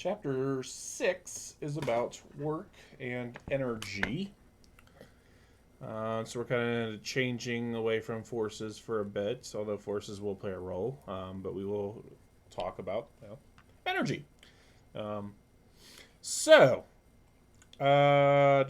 Chapter 6 is about work and energy. So we're kind of changing away from forces for a bit, although forces will play a role. But we will talk about energy. Um, so, let's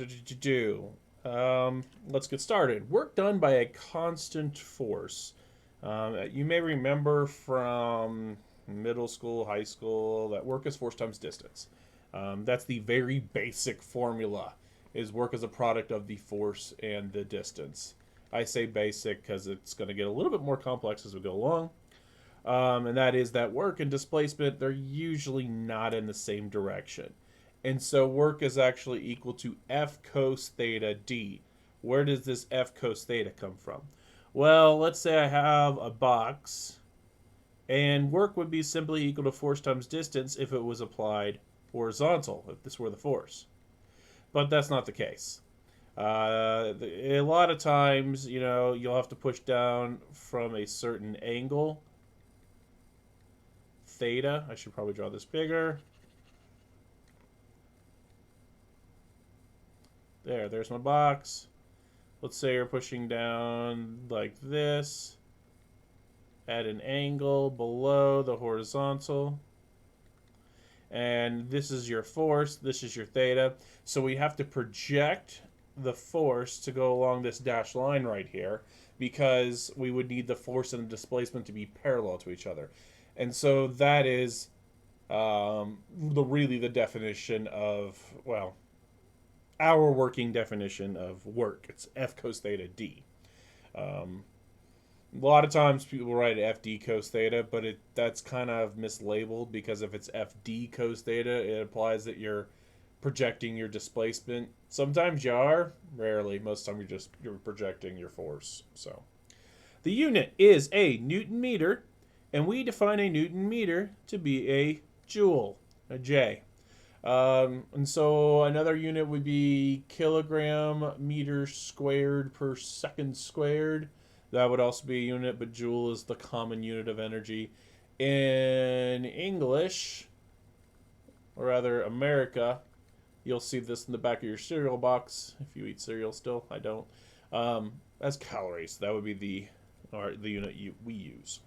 get started. Work done by a constant force. You may remember from middle school, high school, that work is force times distance. That's the very basic formula. Is work as a product of the force and the distance. I say basic because it's going to get a little bit more complex as we go along. And that is that work and displacement, they're usually not in the same direction. And so work is actually equal to F cos theta d. Where does this F cos theta come from? Well, let's say I have a box, and work would be simply equal to force times distance if it was applied horizontal, if this were the force. But that's not the case. A lot of times, you'll have to push down from a certain angle. Theta, I should probably draw this bigger. There's my box. Let's say you're pushing down like this at an angle below the horizontal. And this is your force, this is your theta. So we have to project the force to go along this dashed line right here because we would need the force and the displacement to be parallel to each other. And so that is really the definition of, well, our working definition of work. It's F cos theta d. A lot of times people write FD cos theta, but that's kind of mislabeled because if it's FD cos theta, it implies that you're projecting your displacement. Sometimes you are, rarely. Most of the time you're projecting your force. So the unit is a Newton meter, and we define a Newton meter to be a joule, a J. And so another unit would be kilogram meter squared per second squared. That would also be a unit, but joule is the common unit of energy. In English, or rather America, you'll see this in the back of your cereal box. If you eat cereal still, I don't. As calories, that would be the unit we use.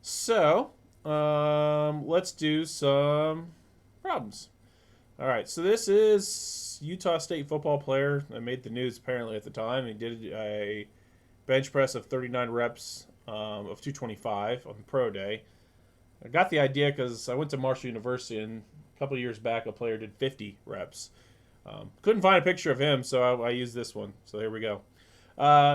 So, let's do some problems. All right, so this is Utah State football player that made the news apparently at the time. He did a bench press of 39 reps of 225 on pro day. I got the idea because I went to Marshall University, and a couple of years back, a player did 50 reps. Couldn't find a picture of him, so I used this one. So here we go.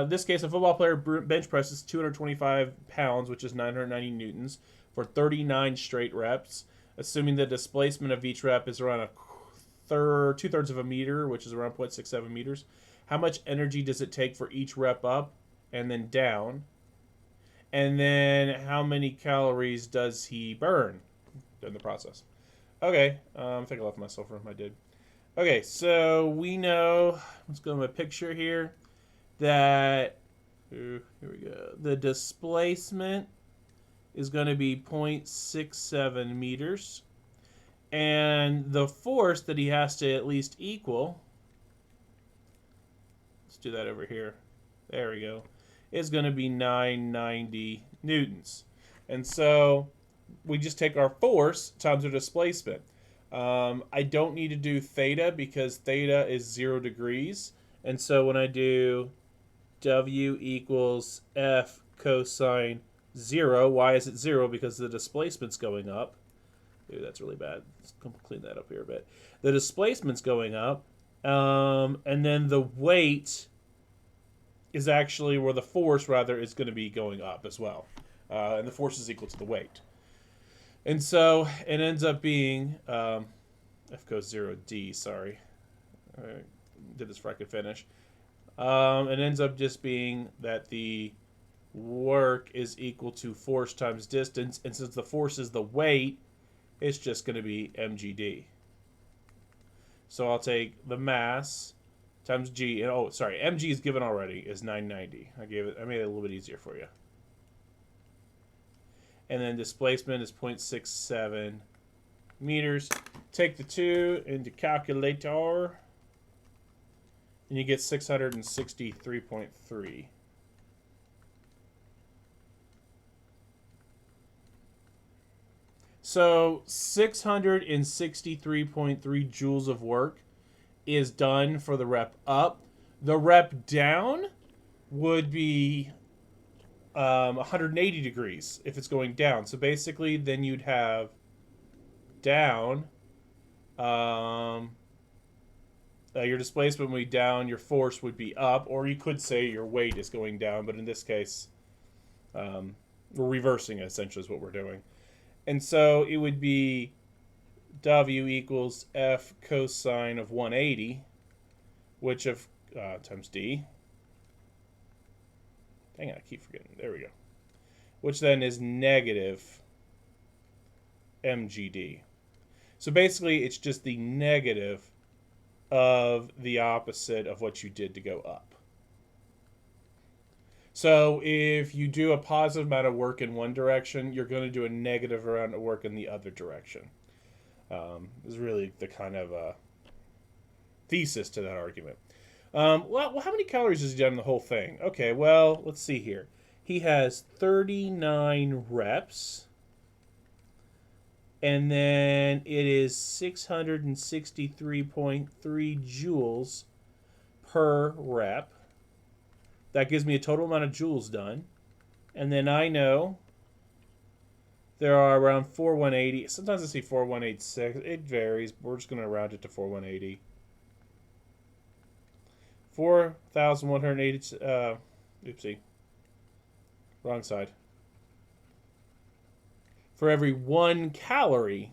This case, a football player bench presses 225 pounds, which is 990 newtons, for 39 straight reps, assuming the displacement of each rep is around 2/3 of a meter, which is around 0.67 meters. How much energy does it take for each rep up and then down? And then how many calories does he burn in the process? Okay, I think I left myself room. I did. Okay, so we know, let's go to my picture here, that, here we go, the displacement is going to be 0.67 meters. And the force that he has to at least equal, let's do that over here. There we go. Is going to be 990 newtons. And so we just take our force times our displacement. I don't need to do theta because theta is 0 degrees. And so when I do W equals F cosine 0, why is it 0? Because the displacement's going up. Ooh, that's really bad. Let's clean that up here a bit. The displacement's going up, and then the weight is actually where the force, rather, is going to be going up as well. And the force is equal to the weight. And so it ends up being F cos 0D, sorry. I did this before I could finish. It ends up just being that the work is equal to force times distance, and since the force is the weight, it's just going to be mgd. So I'll take the mass times g, and mg is given already, is 990. I made it a little bit easier for you. And then displacement is 0.67 meters. Take the 2 into calculator, and you get 663.3. So 663.3 joules of work is done for the rep up. The rep down would be 180 degrees if it's going down. So basically, then you'd have down, your displacement would be down, your force would be up, or you could say your weight is going down, but in this case, we're reversing it, essentially is what we're doing. And so it would be W equals F cosine of 180, which of times D. Dang it, I keep forgetting. There we go. Which then is negative mgd. So basically, it's just the negative of the opposite of what you did to go up. So if you do a positive amount of work in one direction, you're going to do a negative amount of work in the other direction. Is really the kind of thesis to that argument. Well, how many calories has he done in the whole thing? Okay, well, let's see here. He has 39 reps. And then it is 663.3 joules per rep. That gives me a total amount of joules done. And then I know there are around 4180. Sometimes I see 4186. It varies. We're just going to round it to 4180. 4,180. Oopsie. Wrong side. For every 1 calorie,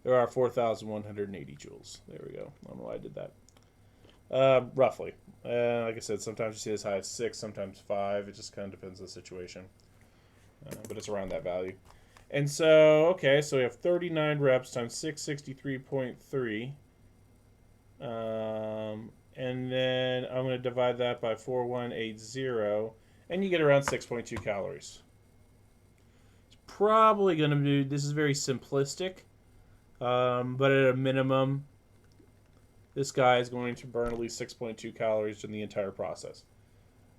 there are 4,180 joules. There we go. I don't know why I did that. Roughly. Like I said, sometimes you see as high as 6, sometimes 5. It just kind of depends on the situation. But it's around that value. And so, okay, so we have 39 reps times 663.3. And then I'm going to divide that by 4180. And you get around 6.2 calories. Probably going to be, this is very simplistic, but at a minimum, this guy is going to burn at least 6.2 calories in the entire process.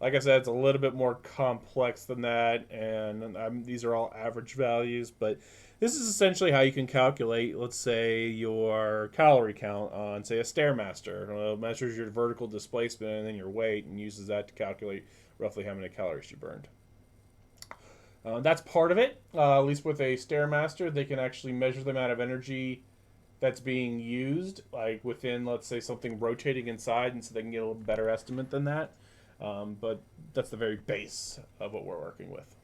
Like I said, it's a little bit more complex than that, and these are all average values, but this is essentially how you can calculate, let's say, your calorie count on, say, a Stairmaster. It measures your vertical displacement and then your weight and uses that to calculate roughly how many calories you burned. That's part of it. At least with a Stairmaster, they can actually measure the amount of energy that's being used, like within, let's say, something rotating inside, and so they can get a little better estimate than that. But that's the very base of what we're working with.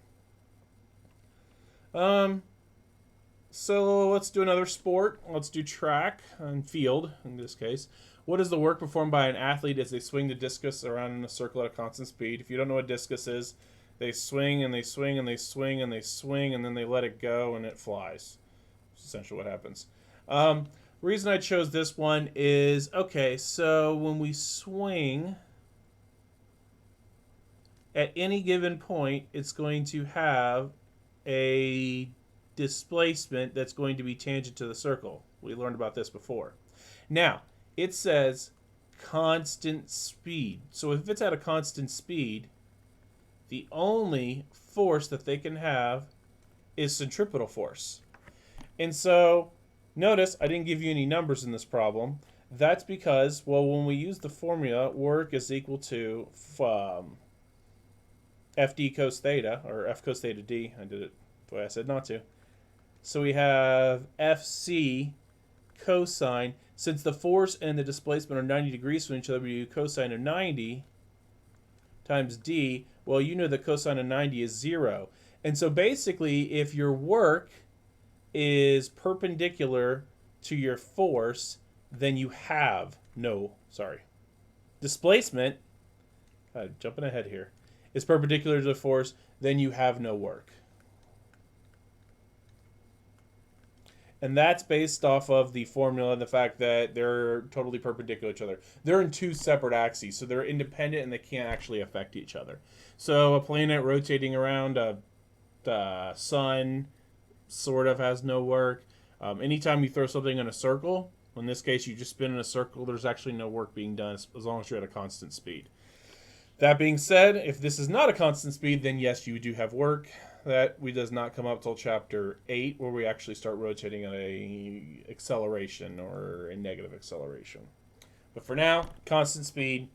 So let's do another sport. Let's do track and field, in this case. What is the work performed by an athlete as they swing the discus around in a circle at a constant speed? If you don't know what discus is, they swing and they swing and they swing and they swing and then they let it go and it flies. That's essentially what happens. Reason I chose this one is, okay, so when we swing, at any given point, it's going to have a displacement that's going to be tangent to the circle. We learned about this before. Now, it says constant speed. So if it's at a constant speed, the only force that they can have is centripetal force. And so, notice I didn't give you any numbers in this problem. That's because, well, when we use the formula, work is equal to FD cos theta, or F cos theta D. I did it the way I said not to. So we have FC cosine. Since the force and the displacement are 90 degrees from each other, we do cosine of 90 times D. Well, you know that cosine of 90 is 0. And so basically, if your work is perpendicular to your force, then you have no, displacement, jumping ahead here, is perpendicular to the force, then you have no work. And that's based off of the formula and the fact that they're totally perpendicular to each other. They're in two separate axes, so they're independent and they can't actually affect each other. So a planet rotating around the sun sort of has no work. Anytime you throw something in a circle, in this case you just spin in a circle, there's actually no work being done as long as you're at a constant speed. That being said, if this is not a constant speed, then yes, you do have work. That does not come up till chapter 8, where we actually start rotating at a acceleration or a negative acceleration. But for now, constant speed,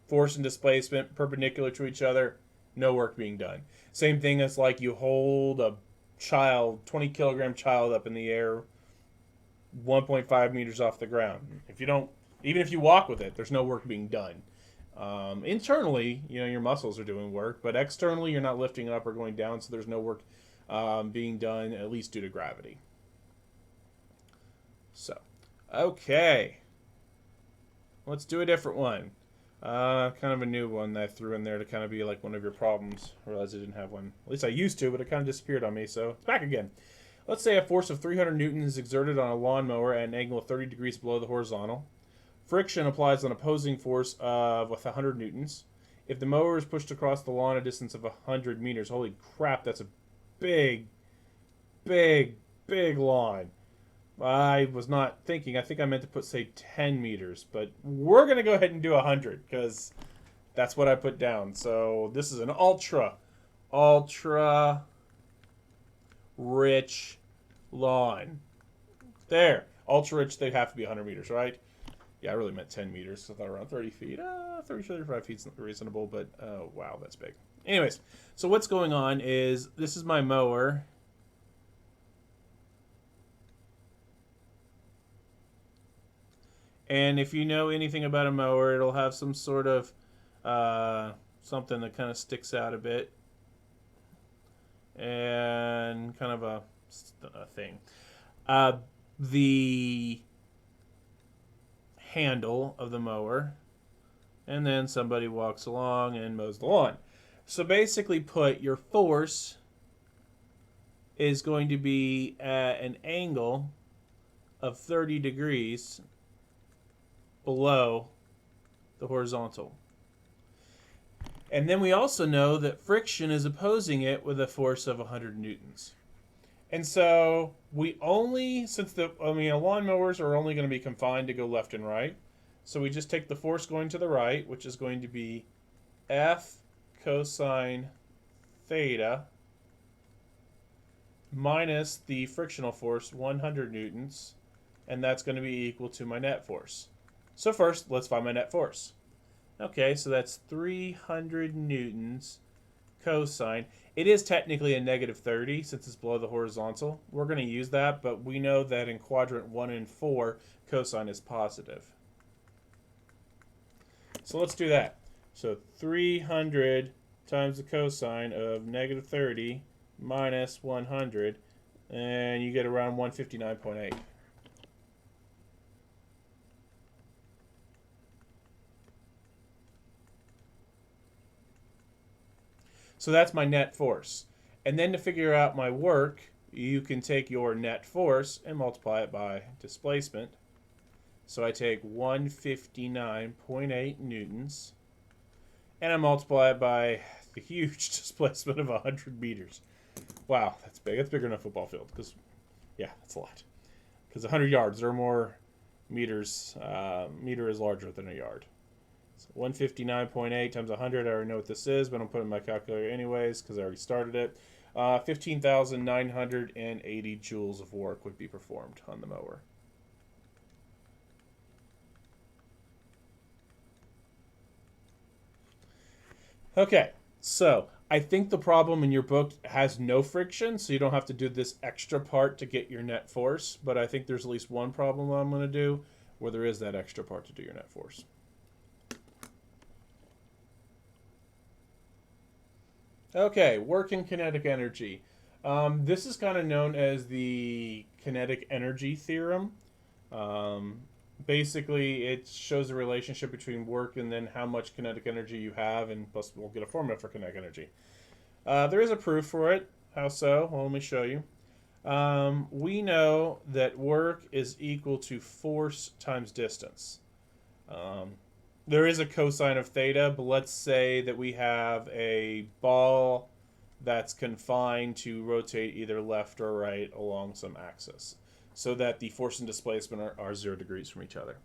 force and displacement perpendicular to each other, no work being done. Same thing as like you hold a child, 20 kilogram child up in the air, 1.5 meters off the ground. If you don't, even if you walk with it, there's no work being done. Internally, your muscles are doing work, but externally, you're not lifting up or going down, so there's no work being done, at least due to gravity. So, okay. Let's do a different one. Kind of a new one that I threw in there to kind of be like one of your problems. I realized I didn't have one. At least I used to, but it kind of disappeared on me, so it's back again. Let's say a force of 300 newtons is exerted on a lawnmower at an angle of 30 degrees below the horizontal. Friction applies an opposing force of 100 newtons. If the mower is pushed across the lawn a distance of 100 meters, holy crap, that's a big, big, big lawn. I was not thinking. I think I meant to put, say, 10 meters, but we're going to go ahead and do 100 because that's what I put down. So this is an ultra rich lawn. There. Ultra rich, they'd have to be 100 meters, right? Yeah, I really meant 10 meters. I thought around 30 feet. 30, 35 feet is reasonable, but wow, that's big. Anyways, so what's going on is this is my mower. And if you know anything about a mower, it'll have some sort of something that kind of sticks out a bit. And kind of a thing. The handle of the mower, and then somebody walks along and mows the lawn. So basically put, your force is going to be at an angle of 30 degrees below the horizontal. And then we also know that friction is opposing it with a force of 100 newtons. And so we only, since lawnmowers are only going to be confined to go left and right, so we just take the force going to the right, which is going to be F cosine theta minus the frictional force, 100 newtons, and that's going to be equal to my net force. So first, let's find my net force. Okay, so that's 300 newtons cosine. It is technically a negative 30 since it's below the horizontal. We're going to use that, but we know that in quadrant 1 and 4, cosine is positive. So let's do that. So 300 times the cosine of negative 30 minus 100, and you get around 159.8. So that's my net force. And then to figure out my work, you can take your net force and multiply it by displacement. So I take 159.8 newtons, and I multiply it by the huge displacement of 100 meters. Wow, that's big. That's bigger than a football field. Because, yeah, that's a lot. Because 100 yards, there are more meters. Meter is larger than a yard. 159.8 times 100, I already know what this is, but I'm putting my calculator anyways because I already started it. 15,980 joules of work would be performed on the mower. Okay, so I think the problem in your book has no friction, so you don't have to do this extra part to get your net force, but I think there's at least one problem I'm going to do where there is that extra part to do your net force. Okay, work and kinetic energy. This is kind of known as the kinetic energy theorem. Basically, it shows a relationship between work and then how much kinetic energy you have, and plus we'll get a formula for kinetic energy. There is a proof for it. How so? Well, let me show you. We know that work is equal to force times distance. There is a cosine of theta, but let's say that we have a ball that's confined to rotate either left or right along some axis. so that the force and displacement are 0 degrees from each other.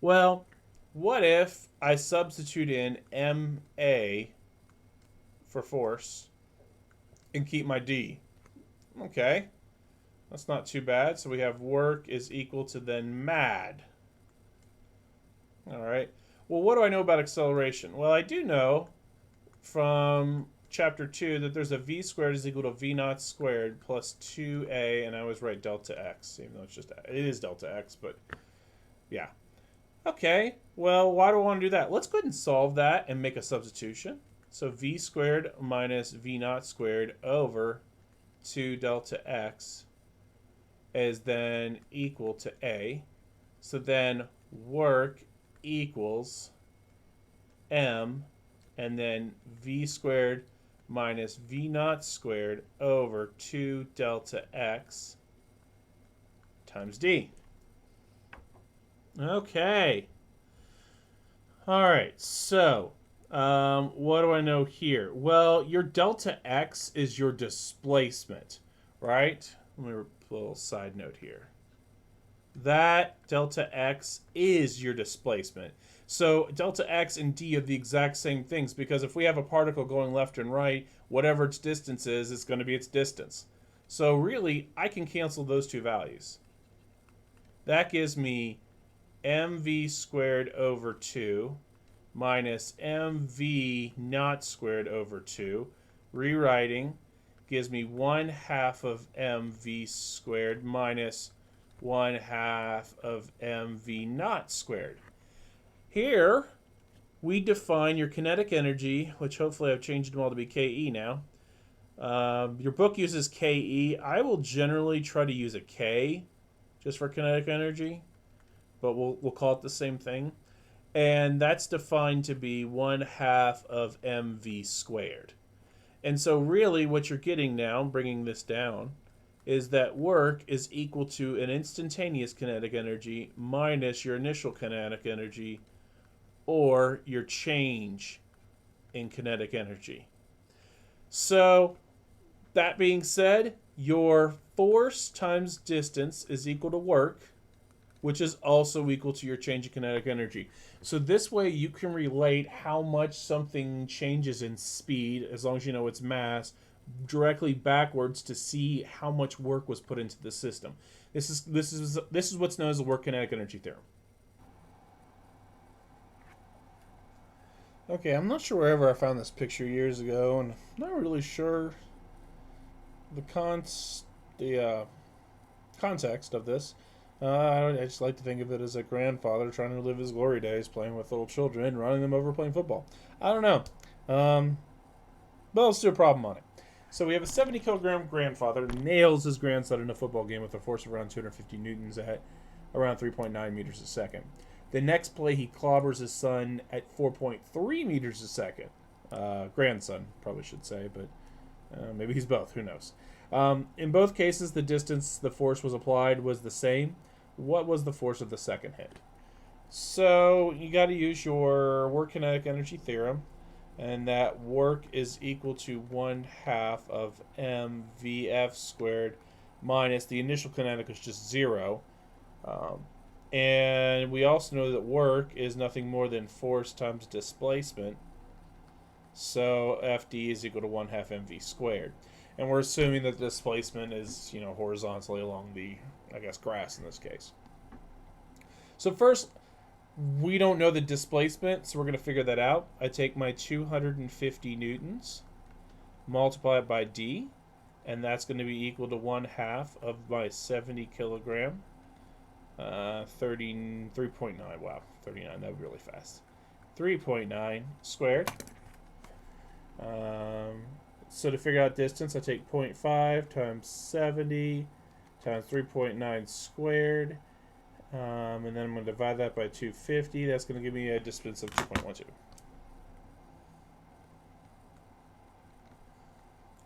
Well, what if I substitute in ma for force and keep my d? Okay, that's not too bad. So we have work is equal to then mad. All right. Well, what do I know about acceleration? Well, I do know from chapter 2 that there's a v squared is equal to v naught squared plus 2a, and I always write delta x, even though it is delta x, but yeah. Okay, well, why do I want to do that? Let's go ahead and solve that and make a substitution. So v squared minus v naught squared over 2 delta x is then equal to a. So then work equals m, and then v squared minus v naught squared over 2 delta x times d. Okay. All right, so what do I know here? Well, your delta x is your displacement, right? Let me put a little side note here. That delta x is your displacement. So delta x and d are the exact same things, because if we have a particle going left and right, whatever its distance is, it's going to be its distance. So really, I can cancel those two values. That gives me mv squared over 2 minus mv naught squared over 2. Rewriting gives me 1/2 of mv squared minus 1/2 of mv naught squared. Here, we define your kinetic energy, which hopefully I've changed them all to be Ke now. Your book uses Ke. I will generally try to use a K just for kinetic energy, but we'll call it the same thing. And that's defined to be 1/2 of mv squared. And so really what you're getting now, bringing this down, is that work is equal to an instantaneous kinetic energy minus your initial kinetic energy, or your change in kinetic energy. So that being said, your force times distance is equal to work, which is also equal to your change in kinetic energy. So this way you can relate how much something changes in speed, as long as you know its mass, directly backwards to see how much work was put into the system. This is what's known as the work kinetic energy theorem. Okay, I'm not sure wherever I found this picture years ago, and I'm not really sure the context of this. I just like to think of it as a grandfather trying to live his glory days, playing with little children, running them over, playing football. I don't know. But let's do a problem on it. So we have a 70-kilogram grandfather nails his grandson in a football game with a force of around 250 newtons at around 3.9 meters a second. The next play, he clobbers his son at 4.3 meters a second. Grandson, probably should say, but maybe he's both. Who knows? In both cases, the distance the force was applied was the same. What was the force of the second hit? So you got to use your work kinetic energy theorem, and that work is equal to 1/2 of mvf squared minus the initial kinetic is just 0. And we also know that work is nothing more than force times displacement. So FD is equal to 1/2 mv squared. And we're assuming that the displacement is, horizontally along the, grass in this case. So first, we don't know the displacement, so we're going to figure that out. I take my 250 newtons, multiply it by D, and that's going to be equal to 1/2 of my 70 kilogram. 3.9, wow, 39, that would be really fast. 3.9 squared. So to figure out distance, I take 0.5 times 70 times 3.9 squared. And then I'm going to divide that by 250. That's going to give me a distance of 2.12.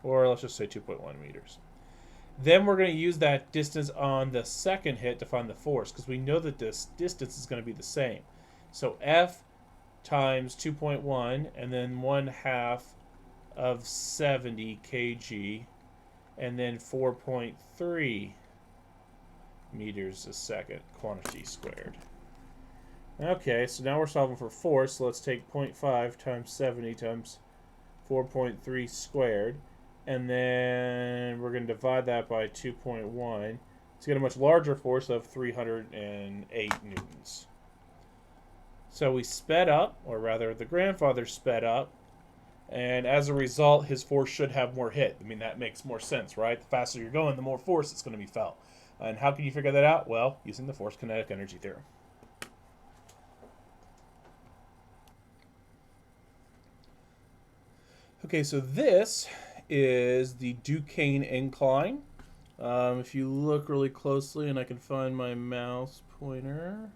Or let's just say 2.1 meters. Then we're going to use that distance on the second hit to find the force, because we know that this distance is going to be the same. So F times 2.1, and then 1/2 of 70 kg, and then 4.3 meters a second, quantity squared. Okay, so now we're solving for force. So let's take 0.5 times 70 times 4.3 squared. And then we're going to divide that by 2.1 to get a much larger force of 308 newtons. So we sped up, or rather the grandfather sped up, and as a result, his force should have more hit. I mean, that makes more sense, right? The faster you're going, the more force it's going to be felt. And how can you figure that out? Well, using the force kinetic energy theorem. Okay, so this is the Duquesne incline. If you look really closely, and I can find my mouse pointer,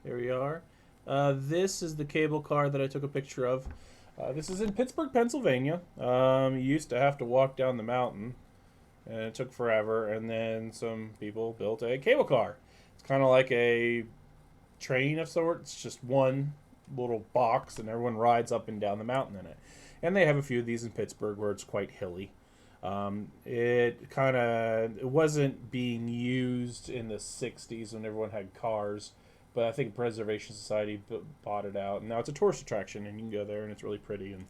there we are. This is the cable car that I took a picture of. This is in Pittsburgh, Pennsylvania. You used to have to walk down the mountain, and it took forever, and then some people built a cable car. It's kind of like a train of sorts. It's just one little box, and everyone rides up and down the mountain in it. And they have a few of these in Pittsburgh where it's quite hilly. It wasn't being used in the 60s when everyone had cars, but I think Preservation Society bought it out. And now it's a tourist attraction, and you can go there, and it's really pretty and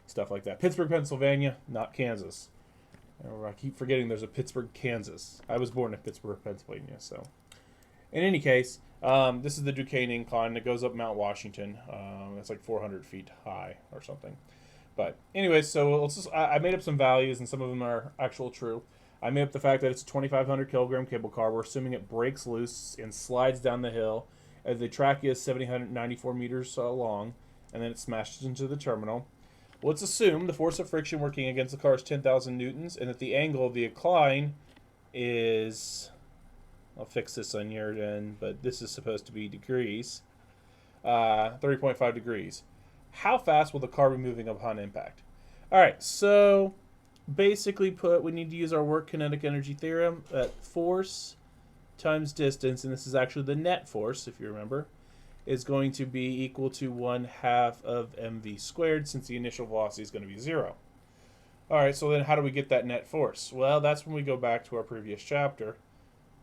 stuff like that. Pittsburgh, Pennsylvania, not Kansas. I keep forgetting there's a Pittsburgh, Kansas. I was born in Pittsburgh, Pennsylvania. So, in any case, this is the Duquesne incline that goes up Mount Washington. It's like 400 feet high or something. But anyway, so I made up some values, and some of them are actual true. I made up the fact that it's a 2,500 kilogram cable car. We're assuming it breaks loose and slides down the hill. The track is 794 meters long, and then it smashes into the terminal. Let's assume the force of friction working against the car is 10,000 newtons, and that the angle of the incline is, I'll fix this on your end, but this is supposed to be degrees, 30.5 degrees. How fast will the car be moving upon impact? All right, so basically we need to use our work kinetic energy theorem that force times distance, and this is actually the net force, if you remember, is going to be equal to 1/2 of mv squared, since the initial velocity is going to be 0. All right, so then how do we get that net force? Well, that's when we go back to our previous chapter,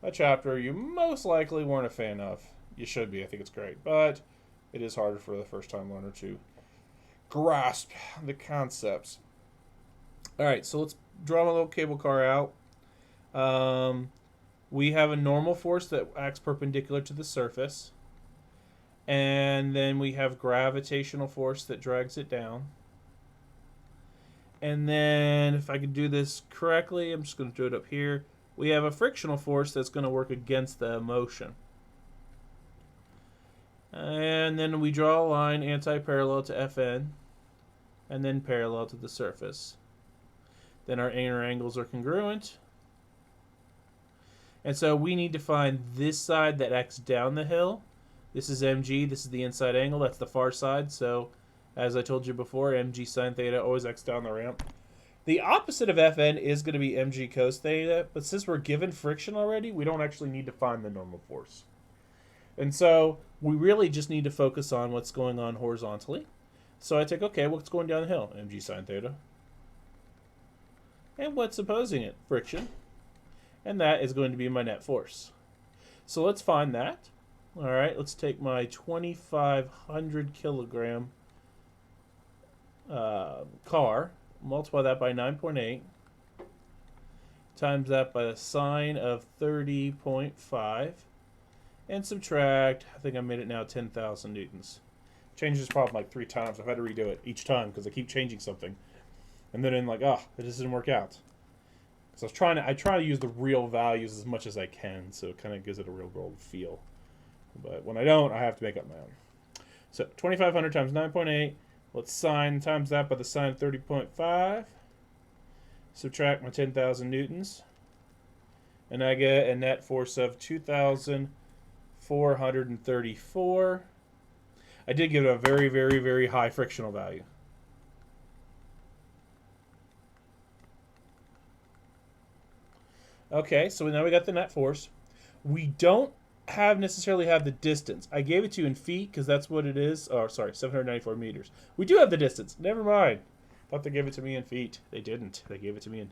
a chapter you most likely weren't a fan of. You should be. I think it's great, but it is harder for the first-time learner to grasp the concepts. All right, so let's draw my little cable car out. We have a normal force that acts perpendicular to the surface, and then we have gravitational force that drags it down. And then, if I could do this correctly, I'm just going to do it up here. We have a frictional force that's going to work against the motion. And then we draw a line anti-parallel to Fn, and then parallel to the surface. Then our inner angles are congruent. And so we need to find this side that acts down the hill. This is mg, this is the inside angle, that's the far side. So, as I told you before, mg sine theta always acts down the ramp. The opposite of Fn is going to be mg cos theta, but since we're given friction already, we don't actually need to find the normal force. And so we really just need to focus on what's going on horizontally. So I take, okay, what's going down the hill? Mg sine theta. And what's opposing it? Friction. And that is going to be my net force. So let's find that. All right, let's take my 2,500 kilogram car, multiply that by 9.8, times that by the sine of 30.5, and subtract, I think I made it now 10,000 newtons. Changed this problem like 3 times. I've had to redo it each time because I keep changing something. And then I'm like, it just didn't work out. So I try to use the real values as much as I can, so it kind of gives it a real world feel. But when I don't, I have to make up my own. So 2,500 times 9.8. Let's sine times that by the sine of 30.5. Subtract my 10,000 newtons. And I get a net force of 2,434. I did give it a very, very, very high frictional value. Okay, so now we got the net force. We don't necessarily have the distance. I gave it to you in feet because that's what it is. Oh, sorry, 794 meters. We do have the distance. Never mind. Thought they gave it to me in feet. They didn't. They gave it to me in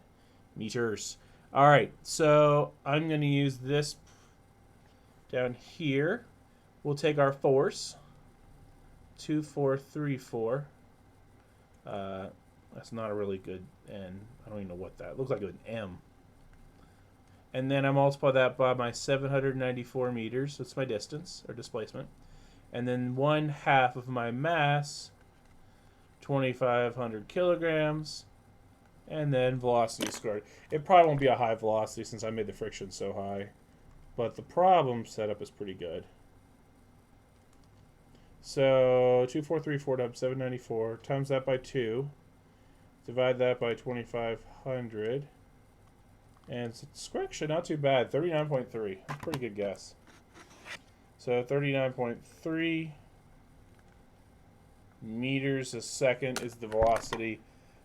meters. All right, so I'm going to use this Down here, we'll take our force, 2434. That's not a really good N. I don't even know what that looks like. An M. And then I multiply that by my 794 meters. That's my distance or displacement. And then 1/2 of my mass, 2,500 kilograms. And then velocity squared. It probably won't be a high velocity since I made the friction so high. But the problem setup is pretty good. So 2434 times 794 times that by 2. Divide that by 2,500. And it's actually not too bad. 39.3. That's a pretty good guess. So 39.3 meters a second is the velocity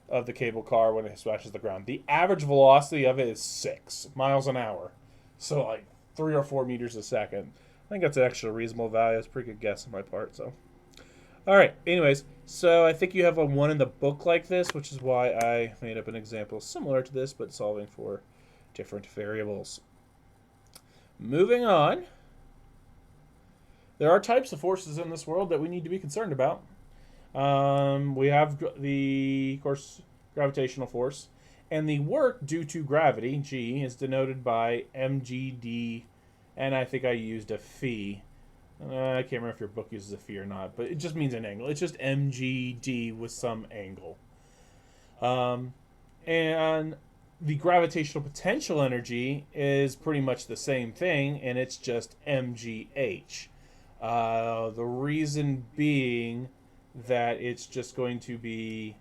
of the cable car when it smashes the ground. The average velocity of it is 6 miles an hour. So like 3 or 4 meters a second. I think that's an actually reasonable value. It's a pretty good guess on my part. So, all right. Anyways, so I think you have a one in the book like this, which is why I made up an example similar to this, but solving for different variables. Moving on. There are types of forces in this world that we need to be concerned about. We have the, of course, gravitational force. And the work due to gravity, G, is denoted by mgd, and I think I used a phi. I can't remember if your book uses a phi or not, but it just means an angle. It's just mgd with some angle. And the gravitational potential energy is pretty much the same thing, and it's just mgh. The reason being that it's just going to be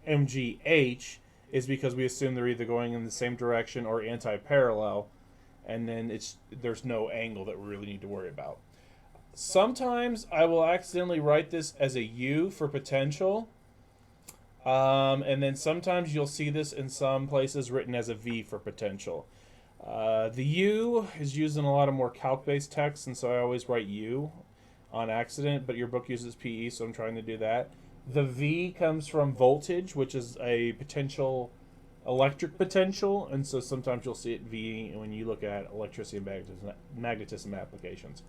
mgh is because we assume they're either going in the same direction or anti-parallel, and then there's no angle that we really need to worry about. Sometimes I will accidentally write this as a U for potential, and then sometimes you'll see this in some places written as a V for potential. The U is used in a lot of more calc-based texts, and so I always write U on accident, but your book uses PE, so I'm trying to do that. The V comes from voltage, which is a potential, electric potential, and so sometimes you'll see it V when you look at electricity and magnetism applications.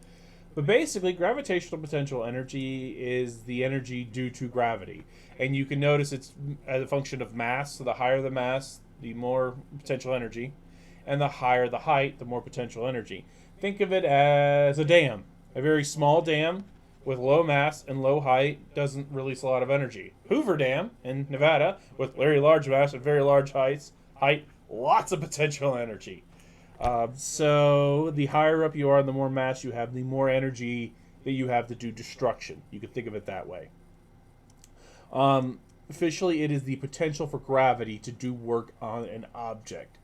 But basically, gravitational potential energy is the energy due to gravity. And you can notice it's as a function of mass, so the higher the mass, the more potential energy, and the higher the height, the more potential energy. Think of it as a dam. A very small dam with low mass and low height doesn't release a lot of energy. Hoover Dam in Nevada with very large mass and very large height, lots of potential energy. So the higher up you are, the more mass you have, the more energy that you have to do destruction. You could think of it that way. Officially, it is the potential for gravity to do work on an object.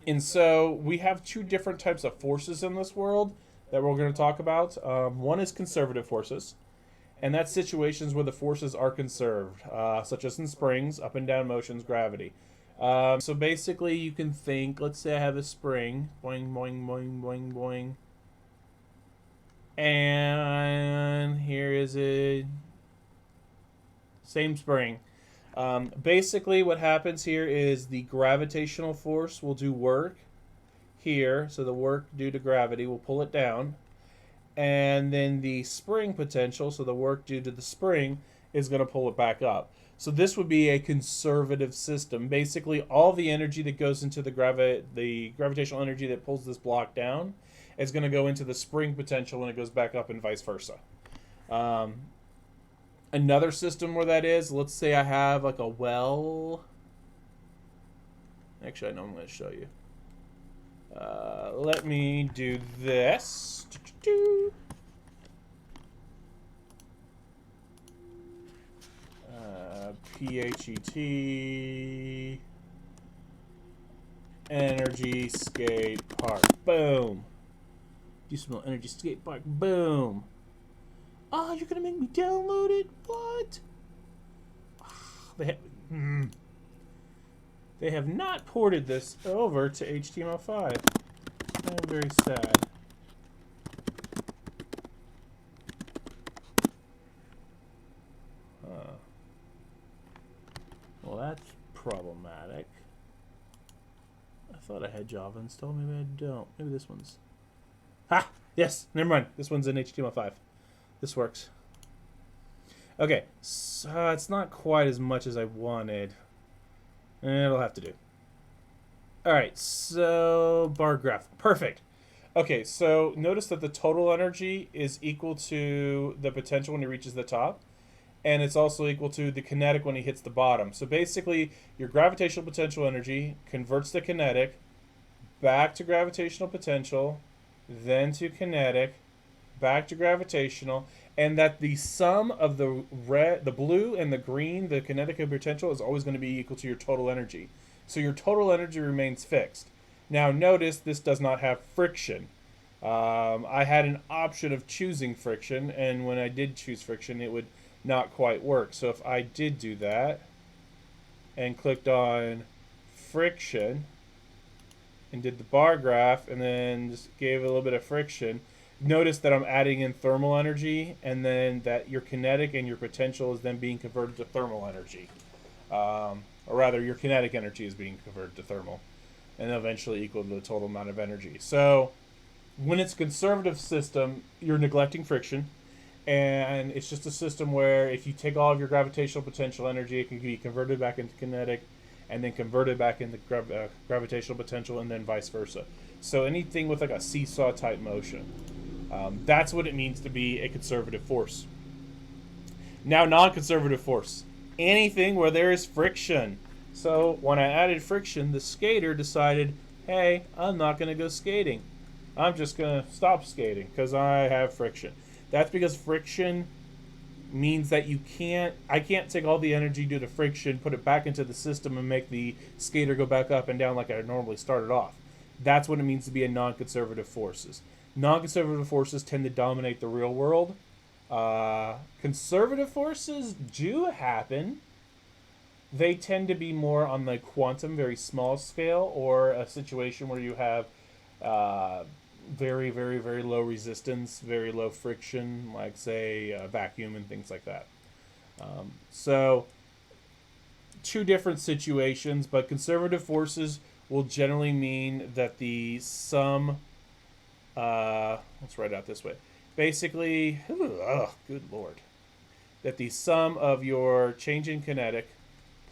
And so we have two different types of forces in this world that we're going to talk about. One is conservative forces, and that's situations where the forces are conserved, such as in springs, up and down motions, gravity. So basically you can think, let's say I have a spring, boing, boing, boing, boing, boing, and here is a same spring. Basically what happens here is the gravitational force will do work here, so the work due to gravity will pull it down, and then the spring potential, so the work due to the spring, is going to pull it back up. So this would be a conservative system. Basically, all the energy that goes into the gravitational energy that pulls this block down is going to go into the spring potential when it goes back up, and vice versa. Another system where that is, let's say I have like a well. Actually, I know I'm going to show you. Let me do this. PHET Energy Skate Park. Boom. Do some Energy Skate Park. Boom. Oh, you're gonna make me download it? What? They have not ported this over to HTML5. I'm very sad. Well, that's problematic. thought I had Java installed. Maybe I don't. Maybe this one's... Ha! Yes! Never mind. This one's in HTML5. This works. Okay. So it's not quite as much as I wanted. It'll have to do. Alright, so bar graph. Perfect. Okay, so notice that the total energy is equal to the potential when it reaches the top. And it's also equal to the kinetic when he hits the bottom. So basically, your gravitational potential energy converts the kinetic back to gravitational potential, then to kinetic, back to gravitational, and that the sum of the red, the blue and the green, the kinetic and potential, is always going to be equal to your total energy. So your total energy remains fixed. Now notice this does not have friction. I had an option of choosing friction, and when I did choose friction, it would not quite work. So if I did do that and clicked on friction and did the bar graph and then just gave it a little bit of friction, notice that I'm adding in thermal energy, and then that your kinetic and your potential is then being converted to thermal energy. Or rather, your kinetic energy is being converted to thermal and eventually equal to the total amount of energy. So when it's a conservative system, you're neglecting friction. And it's just a system where if you take all of your gravitational potential energy, it can be converted back into kinetic and then converted back into gravitational potential, and then vice versa. So anything with like a seesaw type motion. That's what it means to be a conservative force. Now, non-conservative force. Anything where there is friction. So when I added friction, the skater decided, hey, I'm not going to go skating. I'm just going to stop skating because I have friction. That's because friction means that I can't take all the energy due to friction, put it back into the system, and make the skater go back up and down like I normally started off. That's what it means to be a non-conservative forces. Non-conservative forces tend to dominate the real world. Conservative forces do happen. They tend to be more on the quantum, very small scale, or a situation where you have very, very, very low resistance, very low friction, like, say, a vacuum and things like that. So, two different situations, but conservative forces will generally mean that the sum... let's write it out this way. Basically, good lord. That the sum of your change in kinetic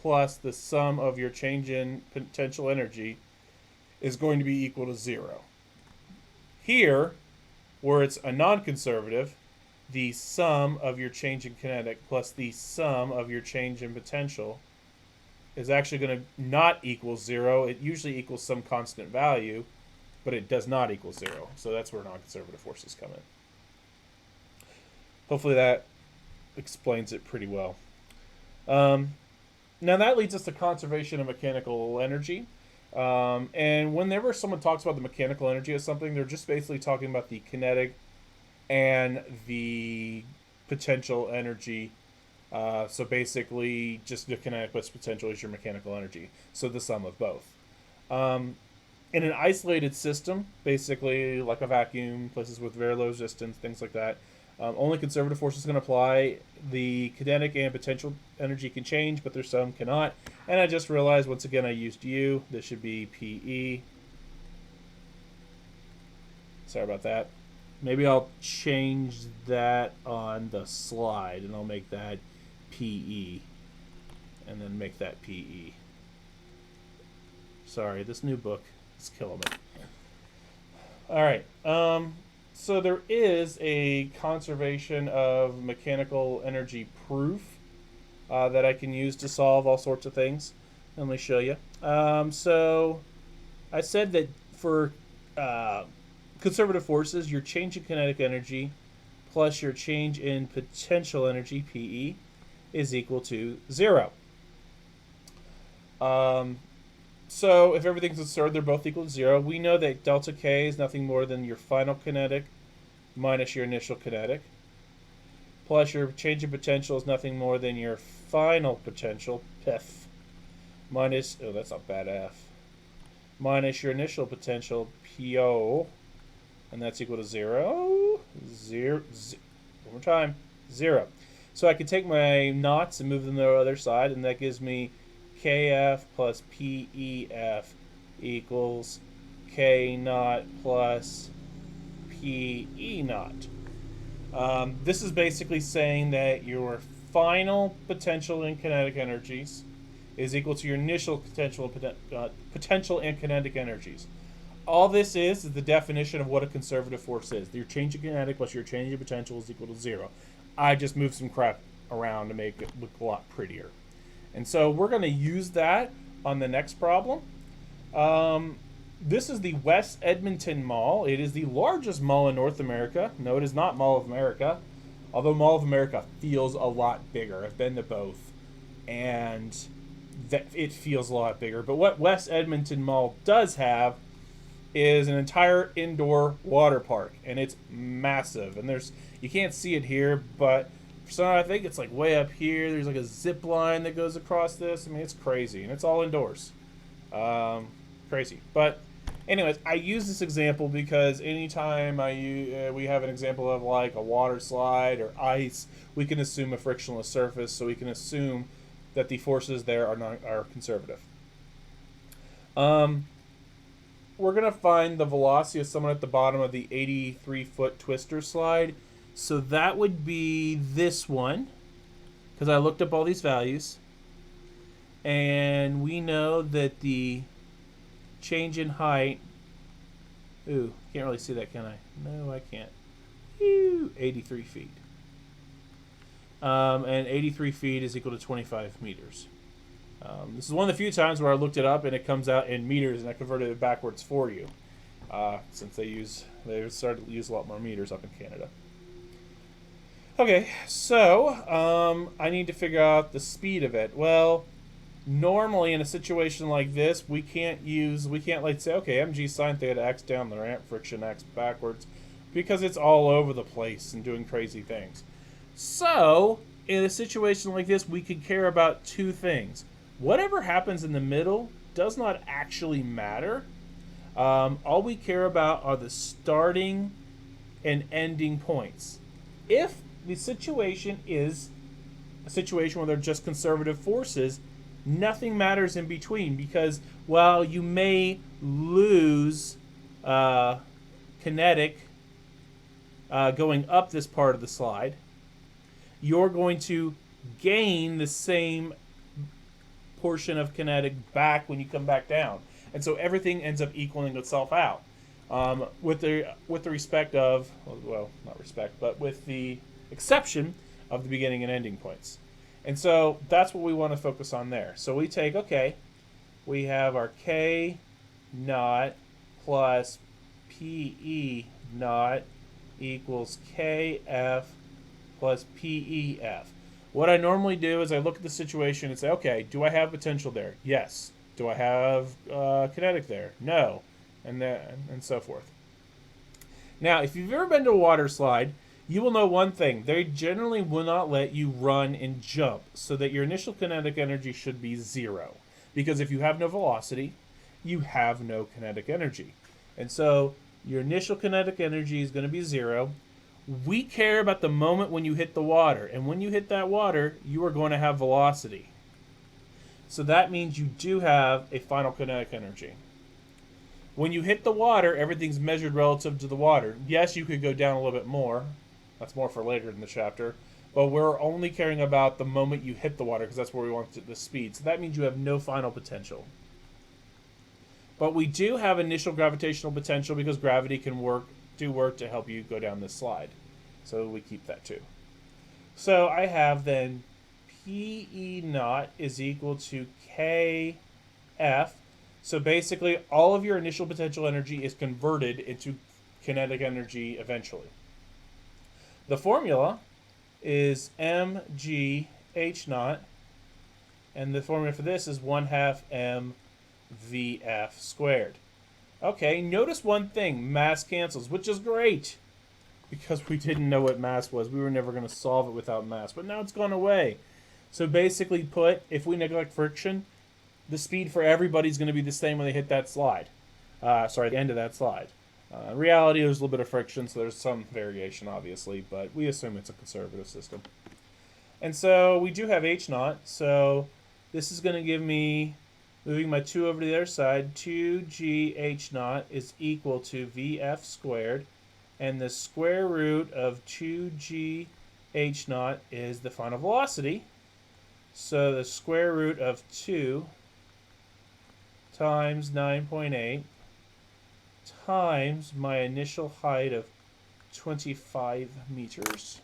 plus the sum of your change in potential energy is going to be equal to 0. Here, where it's a non-conservative, the sum of your change in kinetic plus the sum of your change in potential is actually going to not equal 0. It usually equals some constant value, but it does not equal 0. So that's where non-conservative forces come in. Hopefully that explains it pretty well. Now that leads us to conservation of mechanical energy. And whenever someone talks about the mechanical energy of something, they're just basically talking about the kinetic and the potential energy. So basically, just the kinetic plus potential is your mechanical energy. So the sum of both. In an isolated system, basically like a vacuum, places with very low resistance, things like that, only conservative forces can apply. The kinetic and potential energy can change, but their sum cannot. And I just realized, once again, I used U. This should be PE. Sorry about that. Maybe I'll change that on the slide, and I'll make that PE. And then make that PE. Sorry, this new book is killing me. All right. So there is a conservation of mechanical energy proof that I can use to solve all sorts of things. Let me show you. So I said that for conservative forces, your change in kinetic energy plus your change in potential energy, PE, is equal to 0. So if everything's absurd, they're both equal to 0. We know that delta K is nothing more than your final kinetic minus your initial kinetic, plus your change in potential is nothing more than your final potential, PF, minus, oh, that's not bad, F, minus your initial potential, PO, and that's equal to 0. One more time, 0. So I can take my knots and move them to the other side, and that gives me KF plus PEF equals K naught plus PE naught. This is basically saying that your final potential and kinetic energies is equal to your initial potential and kinetic energies. All this is the definition of what a conservative force is. Your change of kinetic plus your change of potential is equal to 0. I just moved some crap around to make it look a lot prettier. And so we're going to use that on the next problem. This is the West Edmonton Mall. It is the largest mall in North America. No, it is not Mall of America, although Mall of America feels a lot bigger. I've been to both, and it feels a lot bigger. But what West Edmonton Mall does have is an entire indoor water park, and it's massive. And you can't see it here, but for some I think it's like way up here. There's like a zip line that goes across this. I mean, it's crazy, and it's all indoors. Crazy. But anyways, I use this example because anytime we have an example of like a water slide or ice, we can assume a frictionless surface, so we can assume that the forces there are conservative. We're going to find the velocity of someone at the bottom of the 83-foot twister slide. So that would be this one, because I looked up all these values. And we know that the change in height... Ooh, can't really see that, can I? No, I can't. 83 feet. And 83 feet is equal to 25 meters. This is one of the few times where I looked it up and it comes out in meters, and I converted it backwards for you, since they started to use a lot more meters up in Canada. Okay, so I need to figure out the speed of it. Well, normally in a situation like this, we can't like say, okay, mg sine theta x down the ramp, friction x backwards, because it's all over the place and doing crazy things. So in a situation like this, we could care about two things. Whatever happens in the middle does not actually matter. All we care about are the starting and ending points. If the situation is a situation where they're just conservative forces, nothing matters in between, because while you may lose kinetic going up this part of the slide, you're going to gain the same portion of kinetic back when you come back down, and so everything ends up equaling itself out. With the respect of, well, not respect, but with the exception of the beginning and ending points. And so that's what we want to focus on there. So we take, okay, we have our K naught plus PE naught equals KF plus PEF. What I normally do is I look at the situation and say, okay, do I have potential there? Yes. Do I have kinetic there? No. And so forth. Now, if you've ever been to a water slide, you will know one thing. They generally will not let you run and jump, so that your initial kinetic energy should be 0. Because if you have no velocity, you have no kinetic energy. And so your initial kinetic energy is going to be 0. We care about the moment when you hit the water. And when you hit that water, you are going to have velocity. So that means you do have a final kinetic energy. When you hit the water, everything's measured relative to the water. Yes, you could go down a little bit more. That's more for later in the chapter. But we're only caring about the moment you hit the water, because that's where we want the speed. So that means you have no final potential. But we do have initial gravitational potential, because gravity can do work to help you go down this slide. So we keep that too. So I have then PE naught is equal to KF. So basically all of your initial potential energy is converted into kinetic energy eventually. The formula is mg h naught, and the formula for this is 1/2 mvf squared. Okay, notice one thing, mass cancels, which is great, because we didn't know what mass was. We were never going to solve it without mass, but now it's gone away. So basically if we neglect friction, the speed for everybody is going to be the same when they hit that slide. The end of that slide. In reality, there's a little bit of friction, so there's some variation, obviously, but we assume it's a conservative system. And so we do have h naught, so this is going to give me Moving my 2 over to the other side, 2gh0 is equal to Vf squared. And the square root of 2gh0 is the final velocity. So the square root of 2 times 9.8 times my initial height of 25 meters.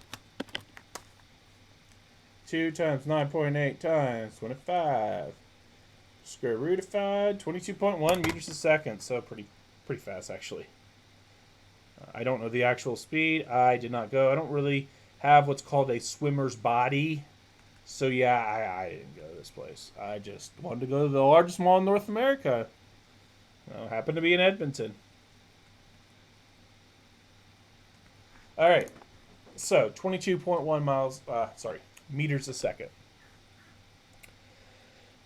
2 times 9.8 times 25. Square root of 5, 22.1 meters a second. So pretty fast, actually. I don't know the actual speed. I did not go. I don't really have what's called a swimmer's body. So yeah, I didn't go to this place. I just wanted to go to the largest mall in North America. Happened to be in Edmonton. All right. So 22.1 meters a second.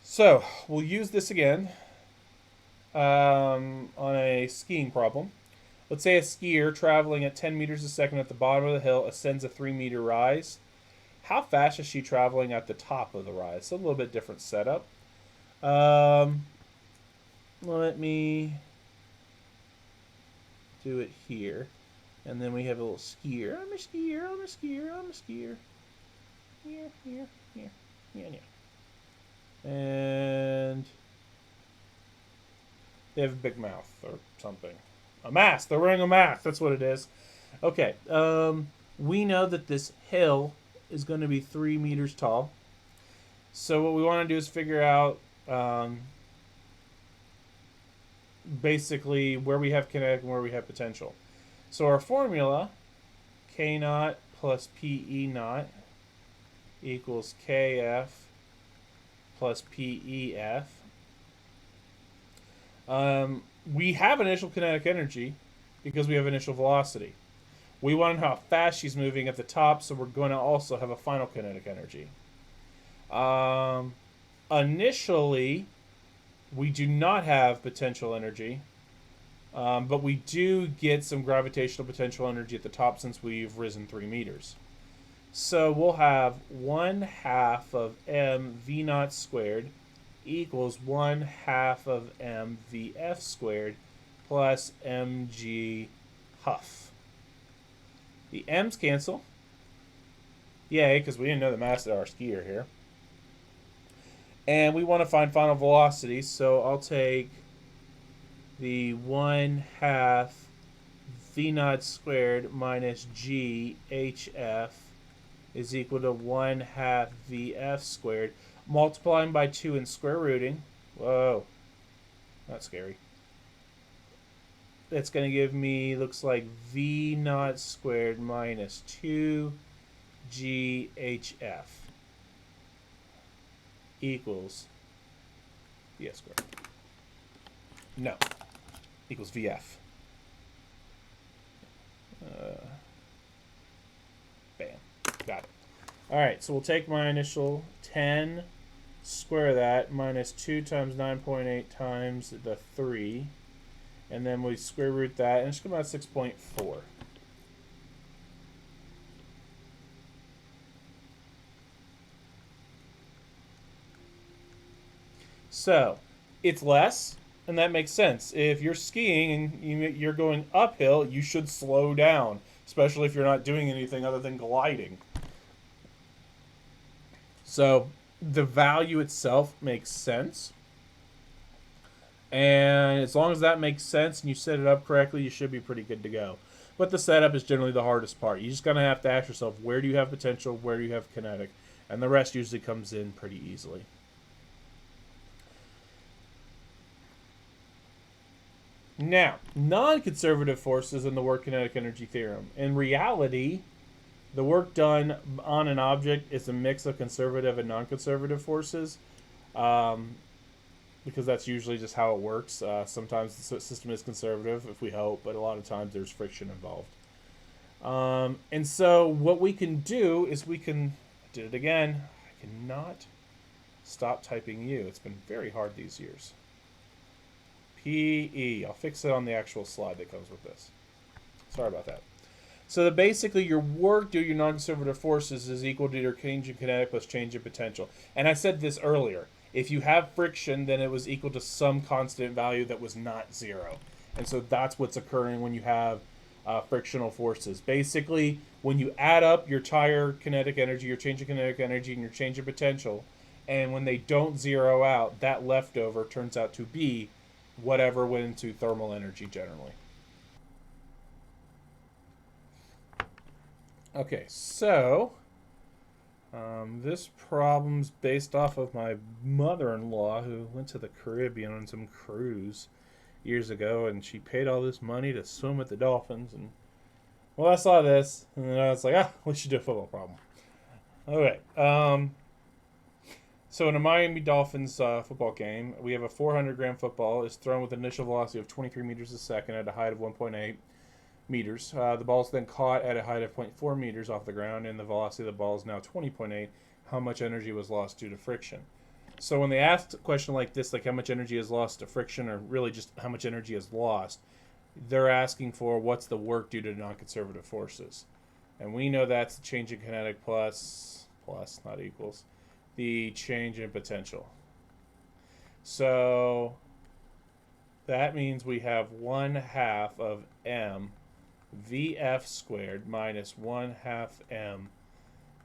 So we'll use this again on a skiing problem. Let's say a skier traveling at 10 meters a second at the bottom of the hill ascends a 3-meter rise. How fast is she traveling at the top of the rise? So a little bit different setup. Let me do it here. And then we have a little skier. I'm a skier, I'm a skier, I'm a skier. Here. And they have a big mouth or something. A mask. They're wearing a mask. That's what it is. Okay. We know that this hill is going to be 3 meters tall. So what we want to do is figure out basically where we have kinetic and where we have potential. So our formula, K naught plus PE naught equals KF plus PEF. We have initial kinetic energy because we have initial velocity. We want to know how fast she's moving at the top, so we're going to also have a final kinetic energy. Initially, we do not have potential energy, but we do get some gravitational potential energy at the top since we've risen 3 meters. So we'll have 1/2 of mv naught squared equals 1/2 of mvf squared plus mg huff. The m's cancel. Yay, because we didn't know the mass of our skier here. And we want to find final velocity, so I'll take the 1/2 v naught squared minus g hf is equal to 1/2 vf squared. Multiplying by 2 and square rooting. Whoa. Not scary. That's going to give me, looks like v naught squared minus 2 GHF equals VF squared. No. Equals VF. Bam. Got it. Alright, so we'll take my initial 10, square that, minus 2 times 9.8 times the 3, and then we square root that, and it's going to come out 6.4. So, it's less, and that makes sense. If you're skiing and you're going uphill, you should slow down, especially if you're not doing anything other than gliding. So, the value itself makes sense. And as long as that makes sense and you set it up correctly, you should be pretty good to go. But the setup is generally the hardest part. You're just going to have to ask yourself, where do you have potential, where do you have kinetic? And the rest usually comes in pretty easily. Now, non-conservative forces in the work kinetic energy theorem. In reality, the work done on an object is a mix of conservative and non-conservative forces. Because that's usually just how it works. Sometimes the system is conservative, if we hope, but a lot of times there's friction involved. And so what we can do is we can, I did it again, I cannot stop typing U. It's been very hard these years. PE, I'll fix it on the actual slide that comes with this. Sorry about that. So that basically your work due to your non-conservative forces is equal to your change in kinetic plus change in potential. And I said this earlier. If you have friction, then it was equal to some constant value that was not zero. And so that's what's occurring when you have frictional forces. Basically, when you add up your tire kinetic energy, your change of kinetic energy, and your change of potential, and when they don't zero out, that leftover turns out to be whatever went into thermal energy generally. Okay, so this problem's based off of my mother-in-law who went to the Caribbean on some cruise years ago, and she paid all this money to swim with the dolphins. And well, I saw this, and then I was like, we should do a football problem. Okay. So in a Miami Dolphins football game, we have a 400-gram football. It's thrown with an initial velocity of 23 meters a second at a height of 1.8 meters. The ball is then caught at a height of 0.4 meters off the ground, and the velocity of the ball is now 20.8. How much energy was lost due to friction? So when they asked a question like this, like how much energy is lost to friction, or really just how much energy is lost, they're asking for what's the work due to non-conservative forces. And we know that's the change in kinetic plus, not equals, the change in potential. So that means we have 1/2 of m Vf squared minus 1/2 m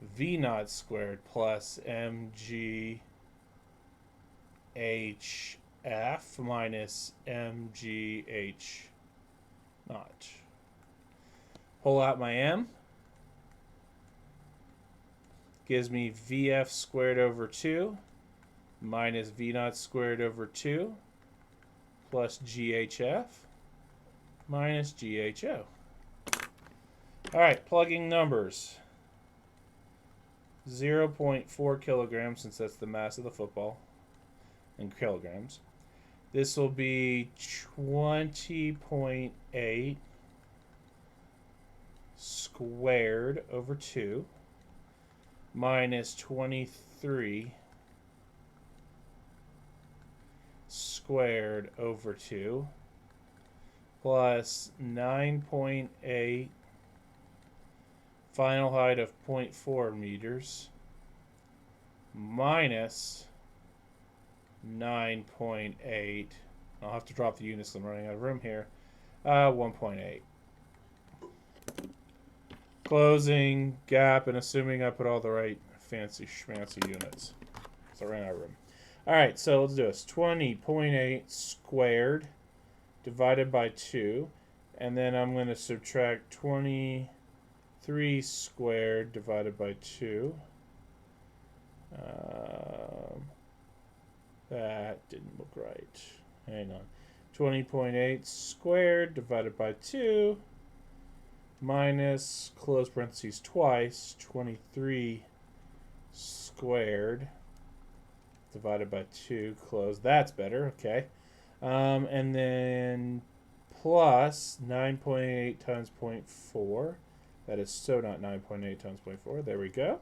V naught squared plus mg hf minus mgh naught. Pull out my m. Gives me Vf squared over 2 minus V naught squared over 2 plus GHF minus GHO. All right, plugging numbers. 0.4 kilograms, since that's the mass of the football, in kilograms. This will be 20.8 squared over 2 minus 23 squared over 2 plus 9.8 final height of 0.4 meters minus 9.8. I'll have to drop the units. I'm running out of room here. 1.8. Closing gap, and assuming I put all the right fancy schmancy units. So I ran out of room. All right, so let's do this. 20.8 squared divided by 2. And then I'm going to subtract 23 squared divided by 2. That didn't look right. Hang on. 20.8 squared divided by 2 minus, close parentheses twice, 23 squared divided by 2, close. That's better, okay. And then plus 9.8 times 0.4. That is so not 9.8 times 0.4. There we go.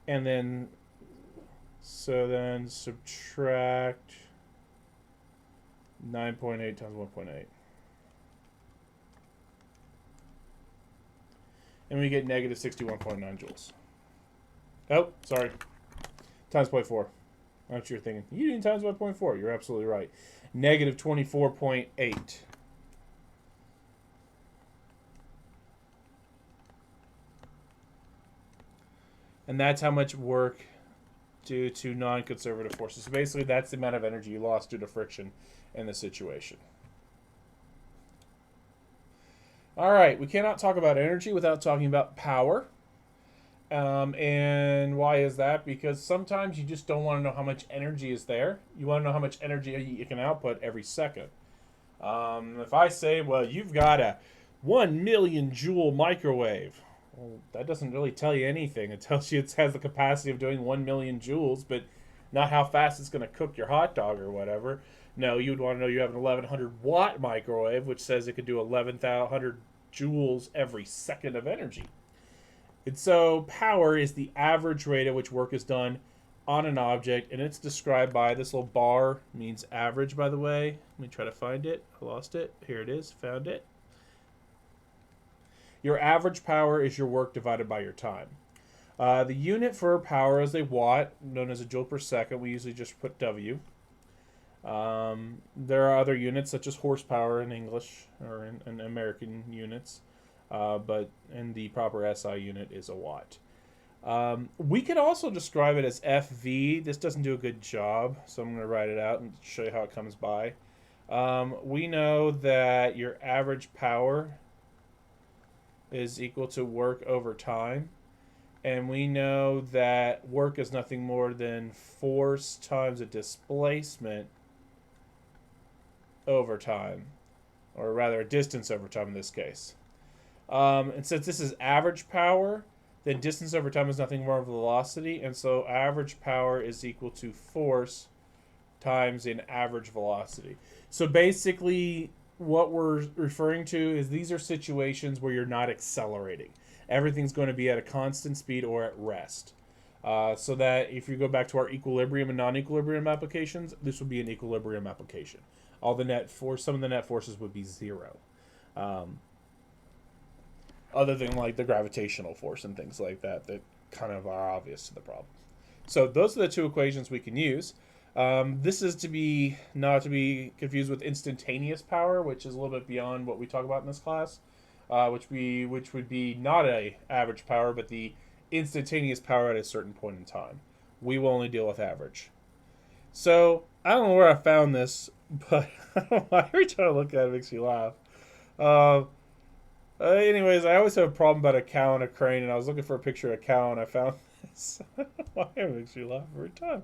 And then, so then subtract 9.8 times 1.8. And we get negative 61.9 joules. Oh, sorry. Times 0.4. That's what you're thinking. You didn't times by 0.4. You're absolutely right. Negative 24.8. And that's how much work due to non-conservative forces. So basically, that's the amount of energy you lost due to friction in the situation. All right, we cannot talk about energy without talking about power. And why is that? Because sometimes you just don't want to know how much energy is there. You want to know how much energy you can output every second. If I say, well, you've got a 1 million joule microwave, well, that doesn't really tell you anything. It tells you it has the capacity of doing 1 million joules, but not how fast it's going to cook your hot dog or whatever. No, you'd want to know you have an 1100 watt microwave, which says it could do 1100 joules every second of energy. And so power is the average rate at which work is done on an object, and it's described by this little bar, means average, by the way. Let me try to find it. I lost it. Here it is. Found it. Your average power is your work divided by your time. The unit for power is a watt, known as a joule per second. We usually just put W. There are other units such as horsepower in English or in American units, but in the proper SI unit is a watt. We could also describe it as FV. This doesn't do a good job, so I'm going to write it out and show you how it comes by. We know that your average power is equal to work over time. And we know that work is nothing more than force times a displacement over time. Or rather, a distance over time in this case. And since this is average power, then distance over time is nothing more than velocity. And so average power is equal to force times an average velocity. So basically, what we're referring to is these are situations where you're not accelerating. Everything's going to be at a constant speed or at rest. So that if you go back to our equilibrium and non-equilibrium applications, this would be an equilibrium application. All the net force, some of the net forces would be zero. Other than like the gravitational force and things like that kind of are obvious to the problem. So those are the two equations we can use. This is not to be confused with instantaneous power, which is a little bit beyond what we talk about in this class, which would be not a average power, but the instantaneous power at a certain point in time. We will only deal with average. So I don't know where I found this, but I don't know, every time I look at it, it makes me laugh. Anyways, I always have a problem about a cow and a crane, and I was looking for a picture of a cow, and I found this. I don't know why it makes me laugh every time.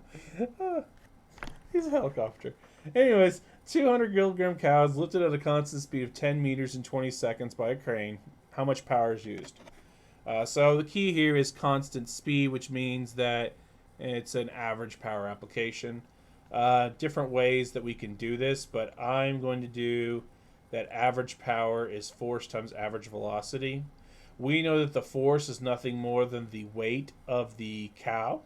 He's a helicopter. Anyways, 200 kilogram cows lifted at a constant speed of 10 meters in 20 seconds by a crane. How much power is used? So the key here is constant speed, which means that it's an average power application. Different ways that we can do this, but I'm going to do that average power is force times average velocity. We know that the force is nothing more than the weight of the cow.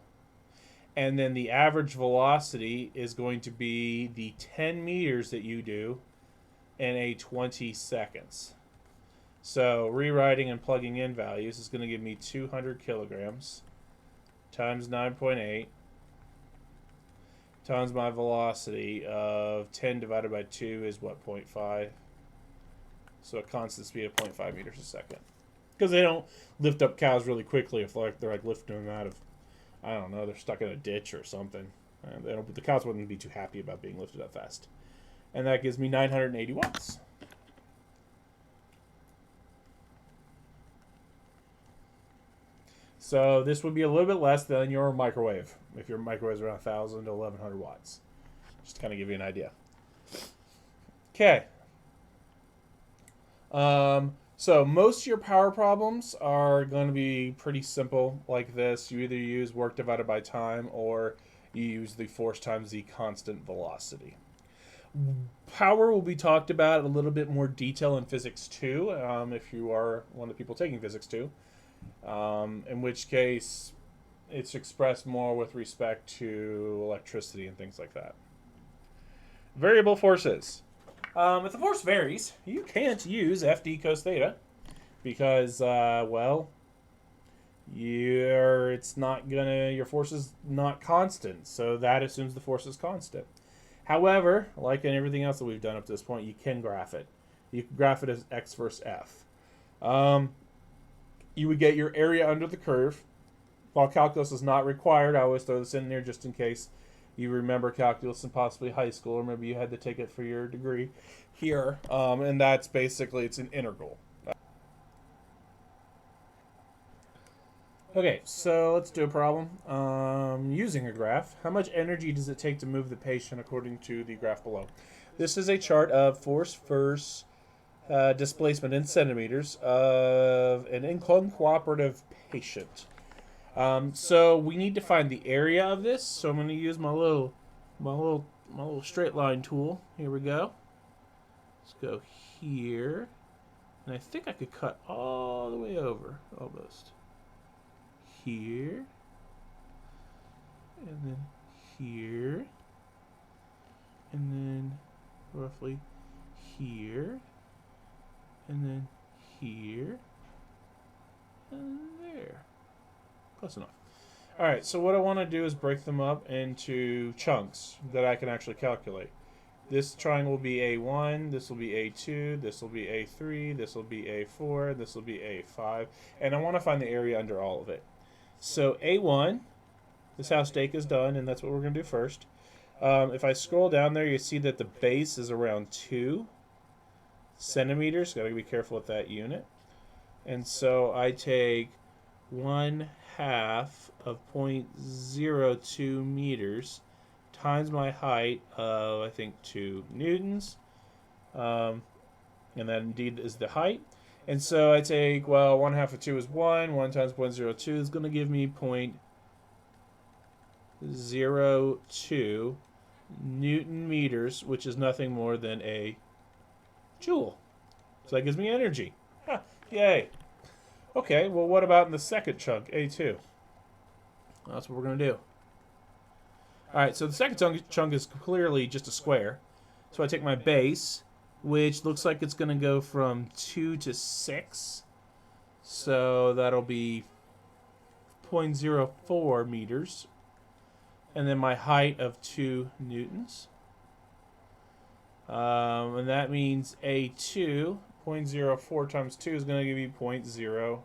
And then the average velocity is going to be the 10 meters that you do in a 20 seconds. So rewriting and plugging in values is going to give me 200 kilograms times 9.8 times my velocity of 10 divided by 2 is what, 0.5? So a constant speed of 0.5 meters a second. Because they don't lift up cows really quickly if they're like lifting them out of, I don't know, they're stuck in a ditch or something. The cows wouldn't be too happy about being lifted up fast. And that gives me 980 watts. So this would be a little bit less than your microwave, if your microwave is around 1,000 to 1,100 watts. Just to kind of give you an idea. Okay. So most of your power problems are going to be pretty simple like this. You either use work divided by time or you use the force times the constant velocity. Power will be talked about in a little bit more detail in Physics 2, if you are one of the people taking Physics 2. In which case it's expressed more with respect to electricity and things like that. Variable forces. If the force varies, you can't use FD cos theta because, well, your force is not constant, so that assumes the force is constant. However, like in everything else that we've done up to this point, you can graph it. You can graph it as x versus f. You would get your area under the curve. While calculus is not required, I always throw this in there just in case you remember calculus in possibly high school, or maybe you had to take it for your degree here. And that's basically, it's an integral. Okay, so let's do a problem. Using a graph, how much energy does it take to move the patient according to the graph below? This is a chart of force versus displacement in centimeters of an uncooperative patient. So we need to find the area of this. So I'm going to use my little straight line tool. Here we go. Let's go here, and I think I could cut all the way over, almost. Here, and then here, and then roughly here, and then here, and there. Close enough. All right, so what I want to do is break them up into chunks that I can actually calculate. This triangle will be A1, this will be A2, this will be A3, this will be A4, this will be A5, and I want to find the area under all of it. So A1, this is how steak is done, and that's what we're going to do first. If I scroll down there, you see that the base is around 2 centimeters. Got to be careful with that unit. And so I take 1/2 of 0.02 meters times my height of, I think, 2 newtons. And that indeed is the height. And so I take, well, 1/2 of 2 is 1. 1 times 0.02 is going to give me 0.02 Newton meters, which is nothing more than a joule. So that gives me energy. Huh, yay. Okay, well, what about in the second chunk, A2? Well, that's what we're going to do. All right, so the second chunk is clearly just a square. So I take my base, which looks like it's going to go from 2 to 6. So that'll be 0.04 meters. And then my height of 2 newtons. And that means A2, 0.04 times 2 is going to give me 0.0.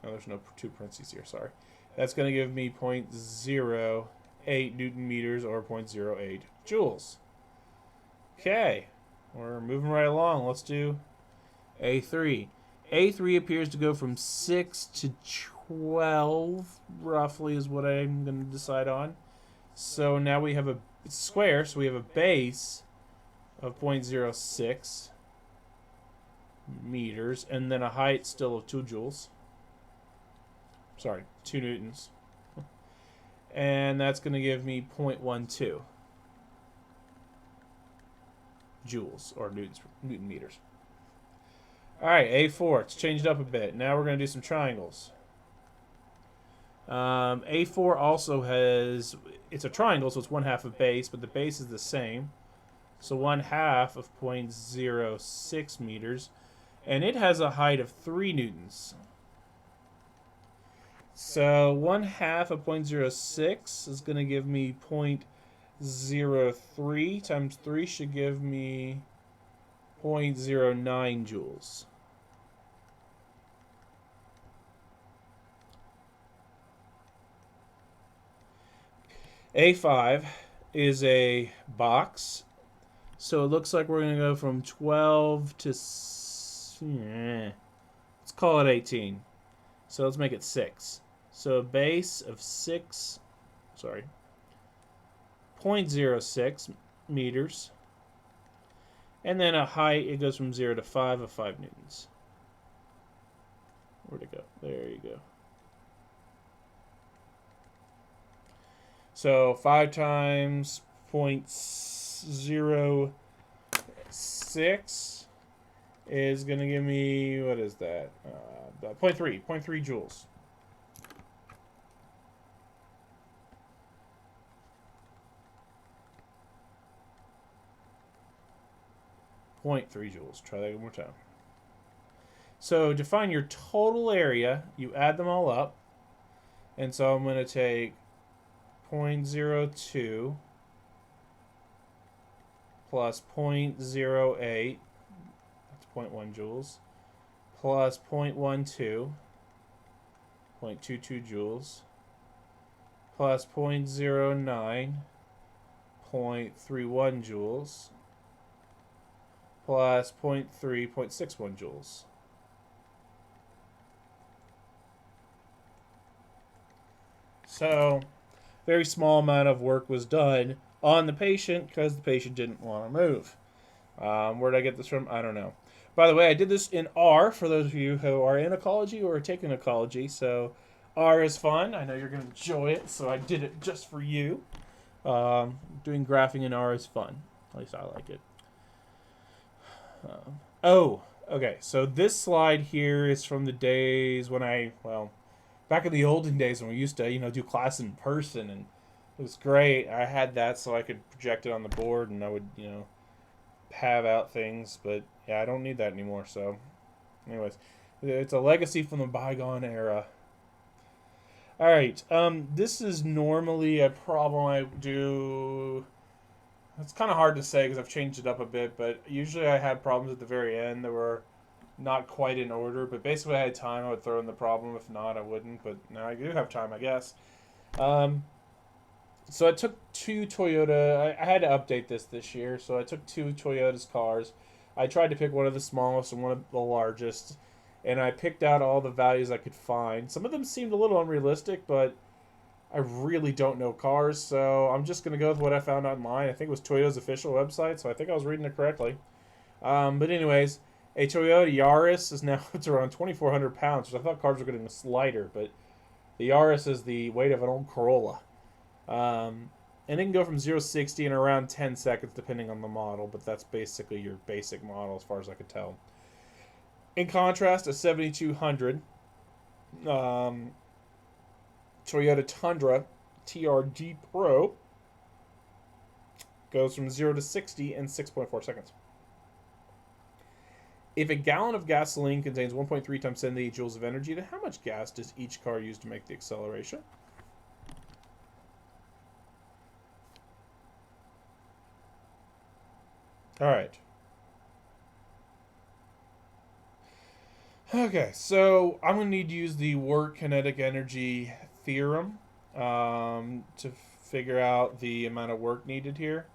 No, there's no 2 parentheses here, sorry. That's going to give me 0.08 Newton meters, or 0.08 joules. Okay, we're moving right along. Let's do A3. A3 appears to go from 6 to 12, roughly, is what I'm going to decide on. So now we have a square, so we have a base of 0.06 meters, and then a height still of 2 joules. Sorry, 2 newtons. And that's going to give me 0.12 joules, or Newton meters. All right, A4. It's changed up a bit. Now we're going to do some triangles. A4 also has, it's a triangle, so it's 1/2 of base, but the base is the same. So 1/2 of 0.06 meters, and it has a height of 3 newtons. So 1/2 of 0.06 is going to give me 0.03 times 3 should give me 0.09 joules. A5 is a box, so it looks like we're going to go from 12 to, let's call it 18. So let's make it 6. So a base of 0.06 meters. And then a height, it goes from 0 to 5 of 5 newtons. Where'd it go? There you go. So 5 times 0.06 is going to give me, what is that? 0.3 joules. .3 joules. Try that one more time. So to find your total area, you add them all up. And so I'm going to take 0.02 plus 0.08, that's 0.1 joules, plus 0.12, 0.22 joules, plus 0.09, 0.31 joules, plus 0.3, 0.61 joules. So, very small amount of work was done on the patient because the patient didn't want to move. Where did I get this from? I don't know. By the way, I did this in R for those of you who are in ecology or are taking ecology. So R is fun. I know you're going to enjoy it, so I did it just for you. Doing graphing in R is fun. At least I like it. Okay. So this slide here is from the days when back in the olden days when we used to, do class in person, and it was great. I had that so I could project it on the board, and I would, have out things. But yeah, I don't need that anymore. So, anyways, it's a legacy from the bygone era. All right. This is normally a problem I do. It's kind of hard to say because I've changed it up a bit, but usually I had problems at the very end that were not quite in order. But basically, I had time, I would throw in the problem. If not, I wouldn't. But now I do have time, I guess. Um, so I took two Toyota. I had to update this year, so I took two Toyota's cars. I tried to pick one of the smallest and one of the largest, and I picked out all the values I could find. Some of them seemed a little unrealistic, but I really don't know cars, so I'm just gonna go with what I found online. I think it was Toyota's official website, so I think I was reading it correctly. But anyways, a Toyota Yaris is now it's around 2,400 pounds, which I thought cars were getting lighter, but the Yaris is the weight of an old Corolla. And it can go from 0 to 60 in around 10 seconds depending on the model, but that's basically your basic model as far as I could tell. In contrast, a 7200 um, Toyota Tundra TRD Pro goes from 0 to 60 in 6.4 seconds. If a gallon of gasoline contains 1.3 times 10 to the 8 joules of energy, then how much gas does each car use to make the acceleration? All right. Okay, so I'm going to need to use the work kinetic energy theorem to figure out the amount of work needed here.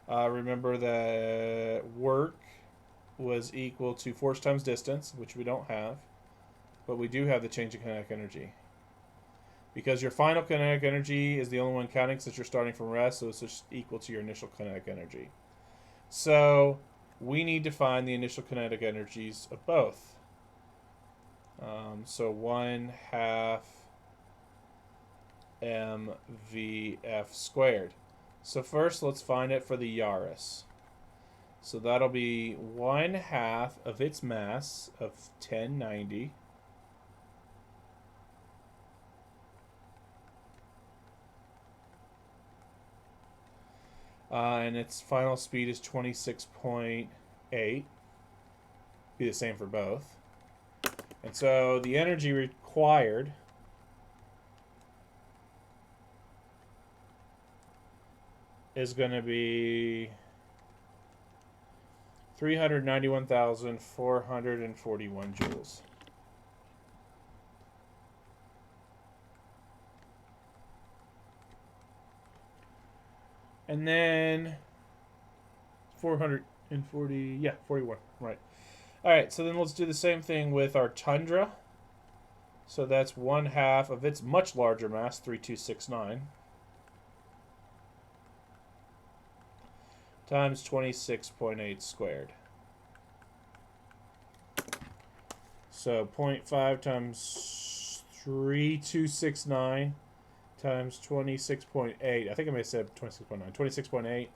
Remember that work was equal to force times distance, which we don't have, but we do have the change in kinetic energy. Because your final kinetic energy is the only one counting since you're starting from rest, so it's just equal to your initial kinetic energy. So we need to find the initial kinetic energies of both. So 1/2 mvf squared. So first let's find it for the Yaris. So that'll be 1/2 of its mass of 1090 and its final speed is 26.8. Be the same for both. And so the energy required is going to be 391,441 joules. And then 440, yeah, 41, right. All right, so then let's do the same thing with our Tundra. So that's 1/2 of its much larger mass, 3269, times 26.8 squared. So 0.5 times 3269 times 26.8. I think I may have said 26.9. 26.8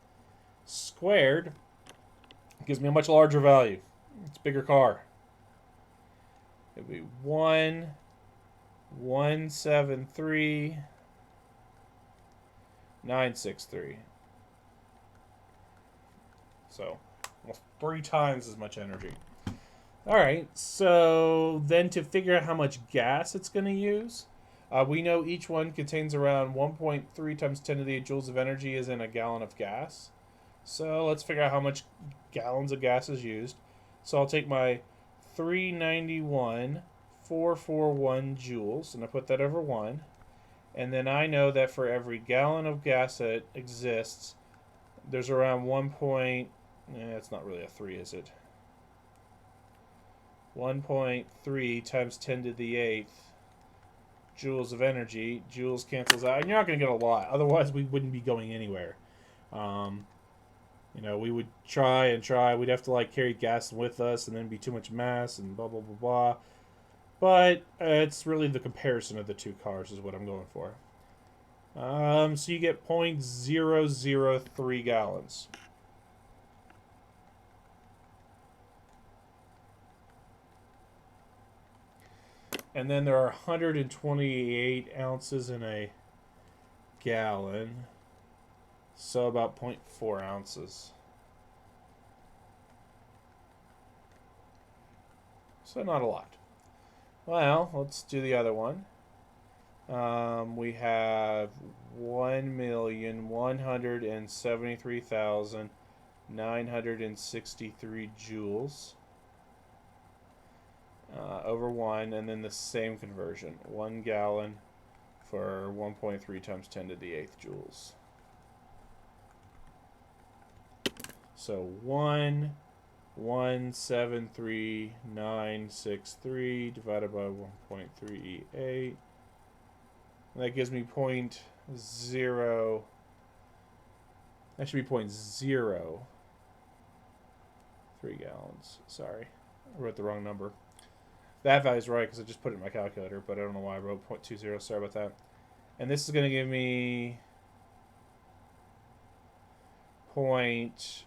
squared gives me a much larger value. It's a bigger car. It'd be 1,173,963. So, almost 3 times as much energy. All right, so then to figure out how much gas it's going to use, we know each one contains around 1.3 times 10 to the 8 joules of energy is in a gallon of gas. So let's figure out how much gallons of gas is used. So I'll take my 391,441 joules, and I put that over 1. And then I know that for every gallon of gas that exists, there's around 1. It's not really a 3, is it? 1.3 times 10 to the 8th joules of energy. Joules cancels out, and you're not going to get a lot. Otherwise, we wouldn't be going anywhere. We would try and try. We'd have to carry gas with us, and then be too much mass, and blah blah blah blah. But it's really the comparison of the two cars is what I'm going for. So you get 0.003 gallons. And then there are 128 ounces in a gallon. So about 0.4 ounces. So not a lot. Well, let's do the other one. We have 1,173,963 joules over 1, and then the same conversion. 1 gallon for 1.3 times 10 to the 8th joules. So 1,173,963 divided by 1.38. That gives me point zero. That should be 0.03 gallons. Sorry, I wrote the wrong number. That value's right because I just put it in my calculator, but I don't know why I wrote 0.20. Sorry about that. And this is going to give me point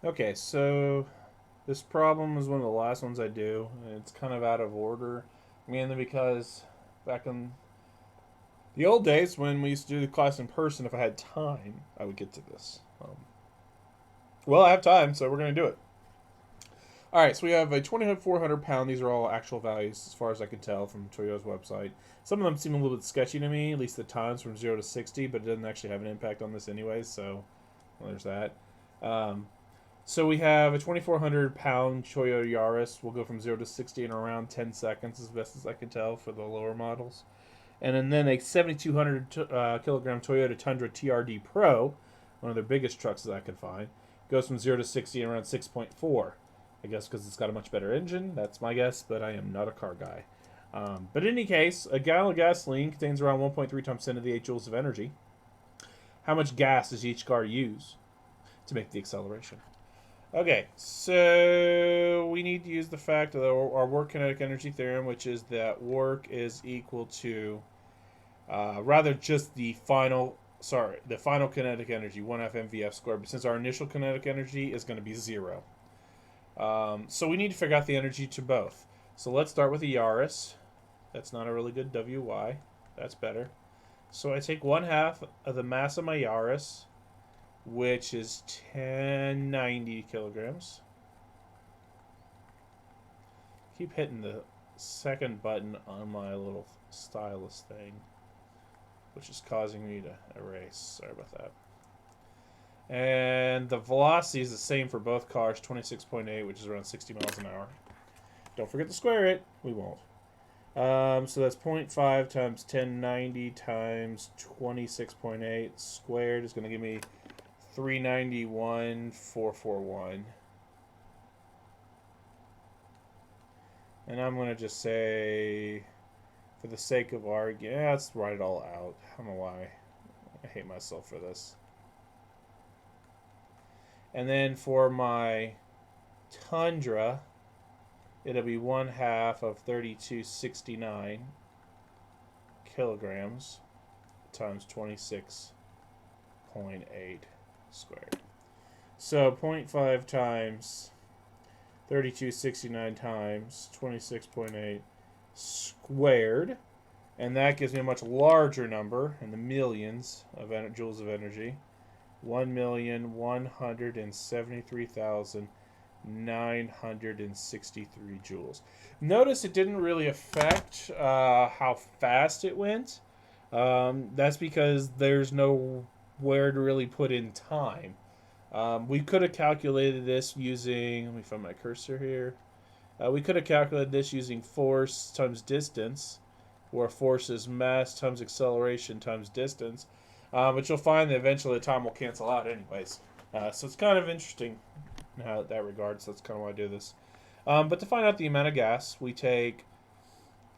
Okay, so this problem is one of the last ones I do, and it's kind of out of order, mainly because back in the old days when we used to do the class in person, if I had time, I would get to this. Well, I have time, so we're going to do it. All right, so we have a 2,400 pound. These are all actual values, as far as I can tell from Toyota's website. Some of them seem a little bit sketchy to me, at least the times from 0 to 60, but it doesn't actually have an impact on this anyways, so well, there's that. Um, so we have a 2,400 pound Toyota Yaris. We'll go from 0 to 60 in around 10 seconds, as best as I can tell for the lower models. And then a 7,200 kilogram Toyota Tundra TRD Pro, one of their biggest trucks that I could find, goes from 0 to 60 in around 6.4. I guess because it's got a much better engine. That's my guess, but I am not a car guy. But in any case, a gallon of gasoline contains around 1.3 times 10 to the 8 joules of energy. How much gas does each car use to make the acceleration? Okay, so we need to use the fact of our work kinetic energy theorem, which is that work is equal to, rather just the final kinetic energy, 1/2 mvf squared. But since our initial kinetic energy is going to be 0. So we need to figure out the energy to both. So let's start with the Yaris. That's not a really good WY. That's better. So I take 1/2 of the mass of my Yaris, which is 1090 kilograms. Keep hitting the second button on my little stylus thing, which is causing me to erase. Sorry about that. And the velocity is the same for both cars, 26.8, which is around 60 miles an hour. Don't forget to square it. We won't. So that's 0.5 times 1090 times 26.8 squared is going to give me 391,441. And I'm going to just say, for the sake of argument, let's write it all out. I don't know why. I hate myself for this. And then for my Tundra, it'll be 1/2 of 3269 kilograms times 26.8 squared. So 0.5 times 3269 times 26.8 squared. And that gives me a much larger number in the millions of joules of energy. 1,173,963 joules. Notice it didn't really affect how fast it went. That's because there's nowhere to really put in time. We could have calculated this using, let me find my cursor here. We could have calculated this using force times distance, where force is mass times acceleration times distance. But you'll find that eventually the time will cancel out anyways. So it's kind of interesting in that regard. So that's kind of why I do this. But to find out the amount of gas, we take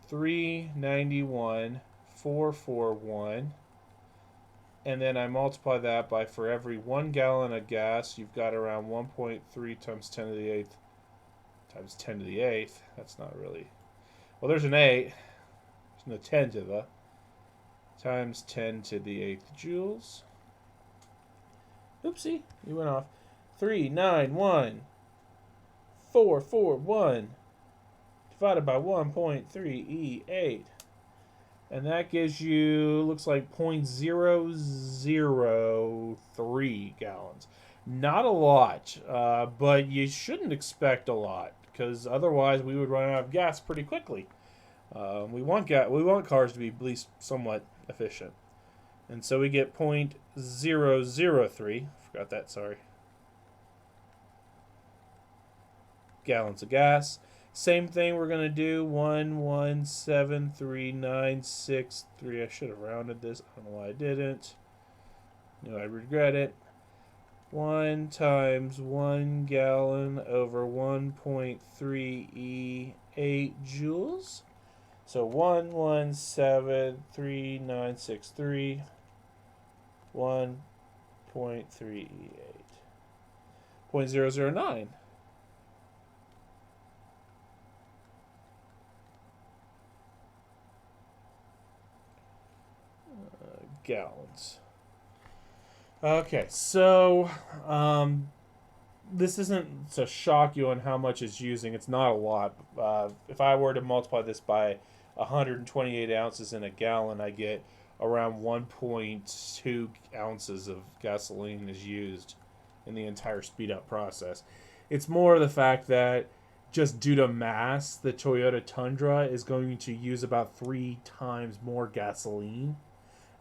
391,441, and then I multiply that by, for every 1 gallon of gas, you've got around 1.3 times 10 to the 8th times 10 to the 8th. That's not really... Well, there's an 8. There's no 10 to the... times 10 to the 8th joules. Oopsie, you went off. 391,441 divided by 1.3E8. And that gives you, looks like 0.003 gallons. Not a lot, but you shouldn't expect a lot, because otherwise we would run out of gas pretty quickly. We want cars to be at least somewhat efficient. And so we get 0.003, forgot that, sorry, gallons of gas. Same thing we're going to do, 1173963. I should have rounded this. I don't know why I didn't. No, I regret it. 1 times 1 gallon over 1.3E8 joules. So 1173963, 1.3E8, 0.009. Gallons. Okay, so this isn't to shock you on how much it's using. It's not a lot. If I were to multiply this by 128 ounces in a gallon, I get around 1.2 ounces of gasoline is used in the entire speed up process. It's more the fact that just due to mass, the Toyota Tundra is going to use about 3 times more gasoline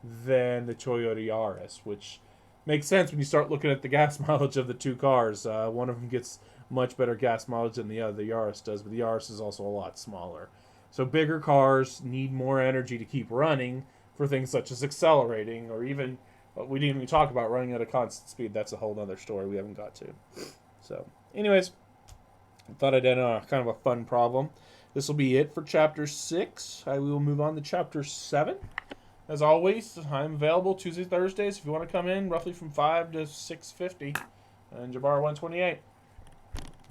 than the Toyota Yaris, which makes sense when you start looking at the gas mileage of the two cars. One of them gets much better gas mileage than the other. The Yaris does, but the Yaris is also a lot smaller. So bigger cars need more energy to keep running for things such as accelerating, or even we didn't even talk about running at a constant speed. That's a whole other story we haven't got to. So, anyways, I thought I'd end on kind of a fun problem. This will be it for Chapter 6. We will move on to Chapter 7. As always, I'm available Tuesdays, Thursdays if you want to come in, roughly from 5 to 6:50, and Jabbar 128.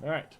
All right.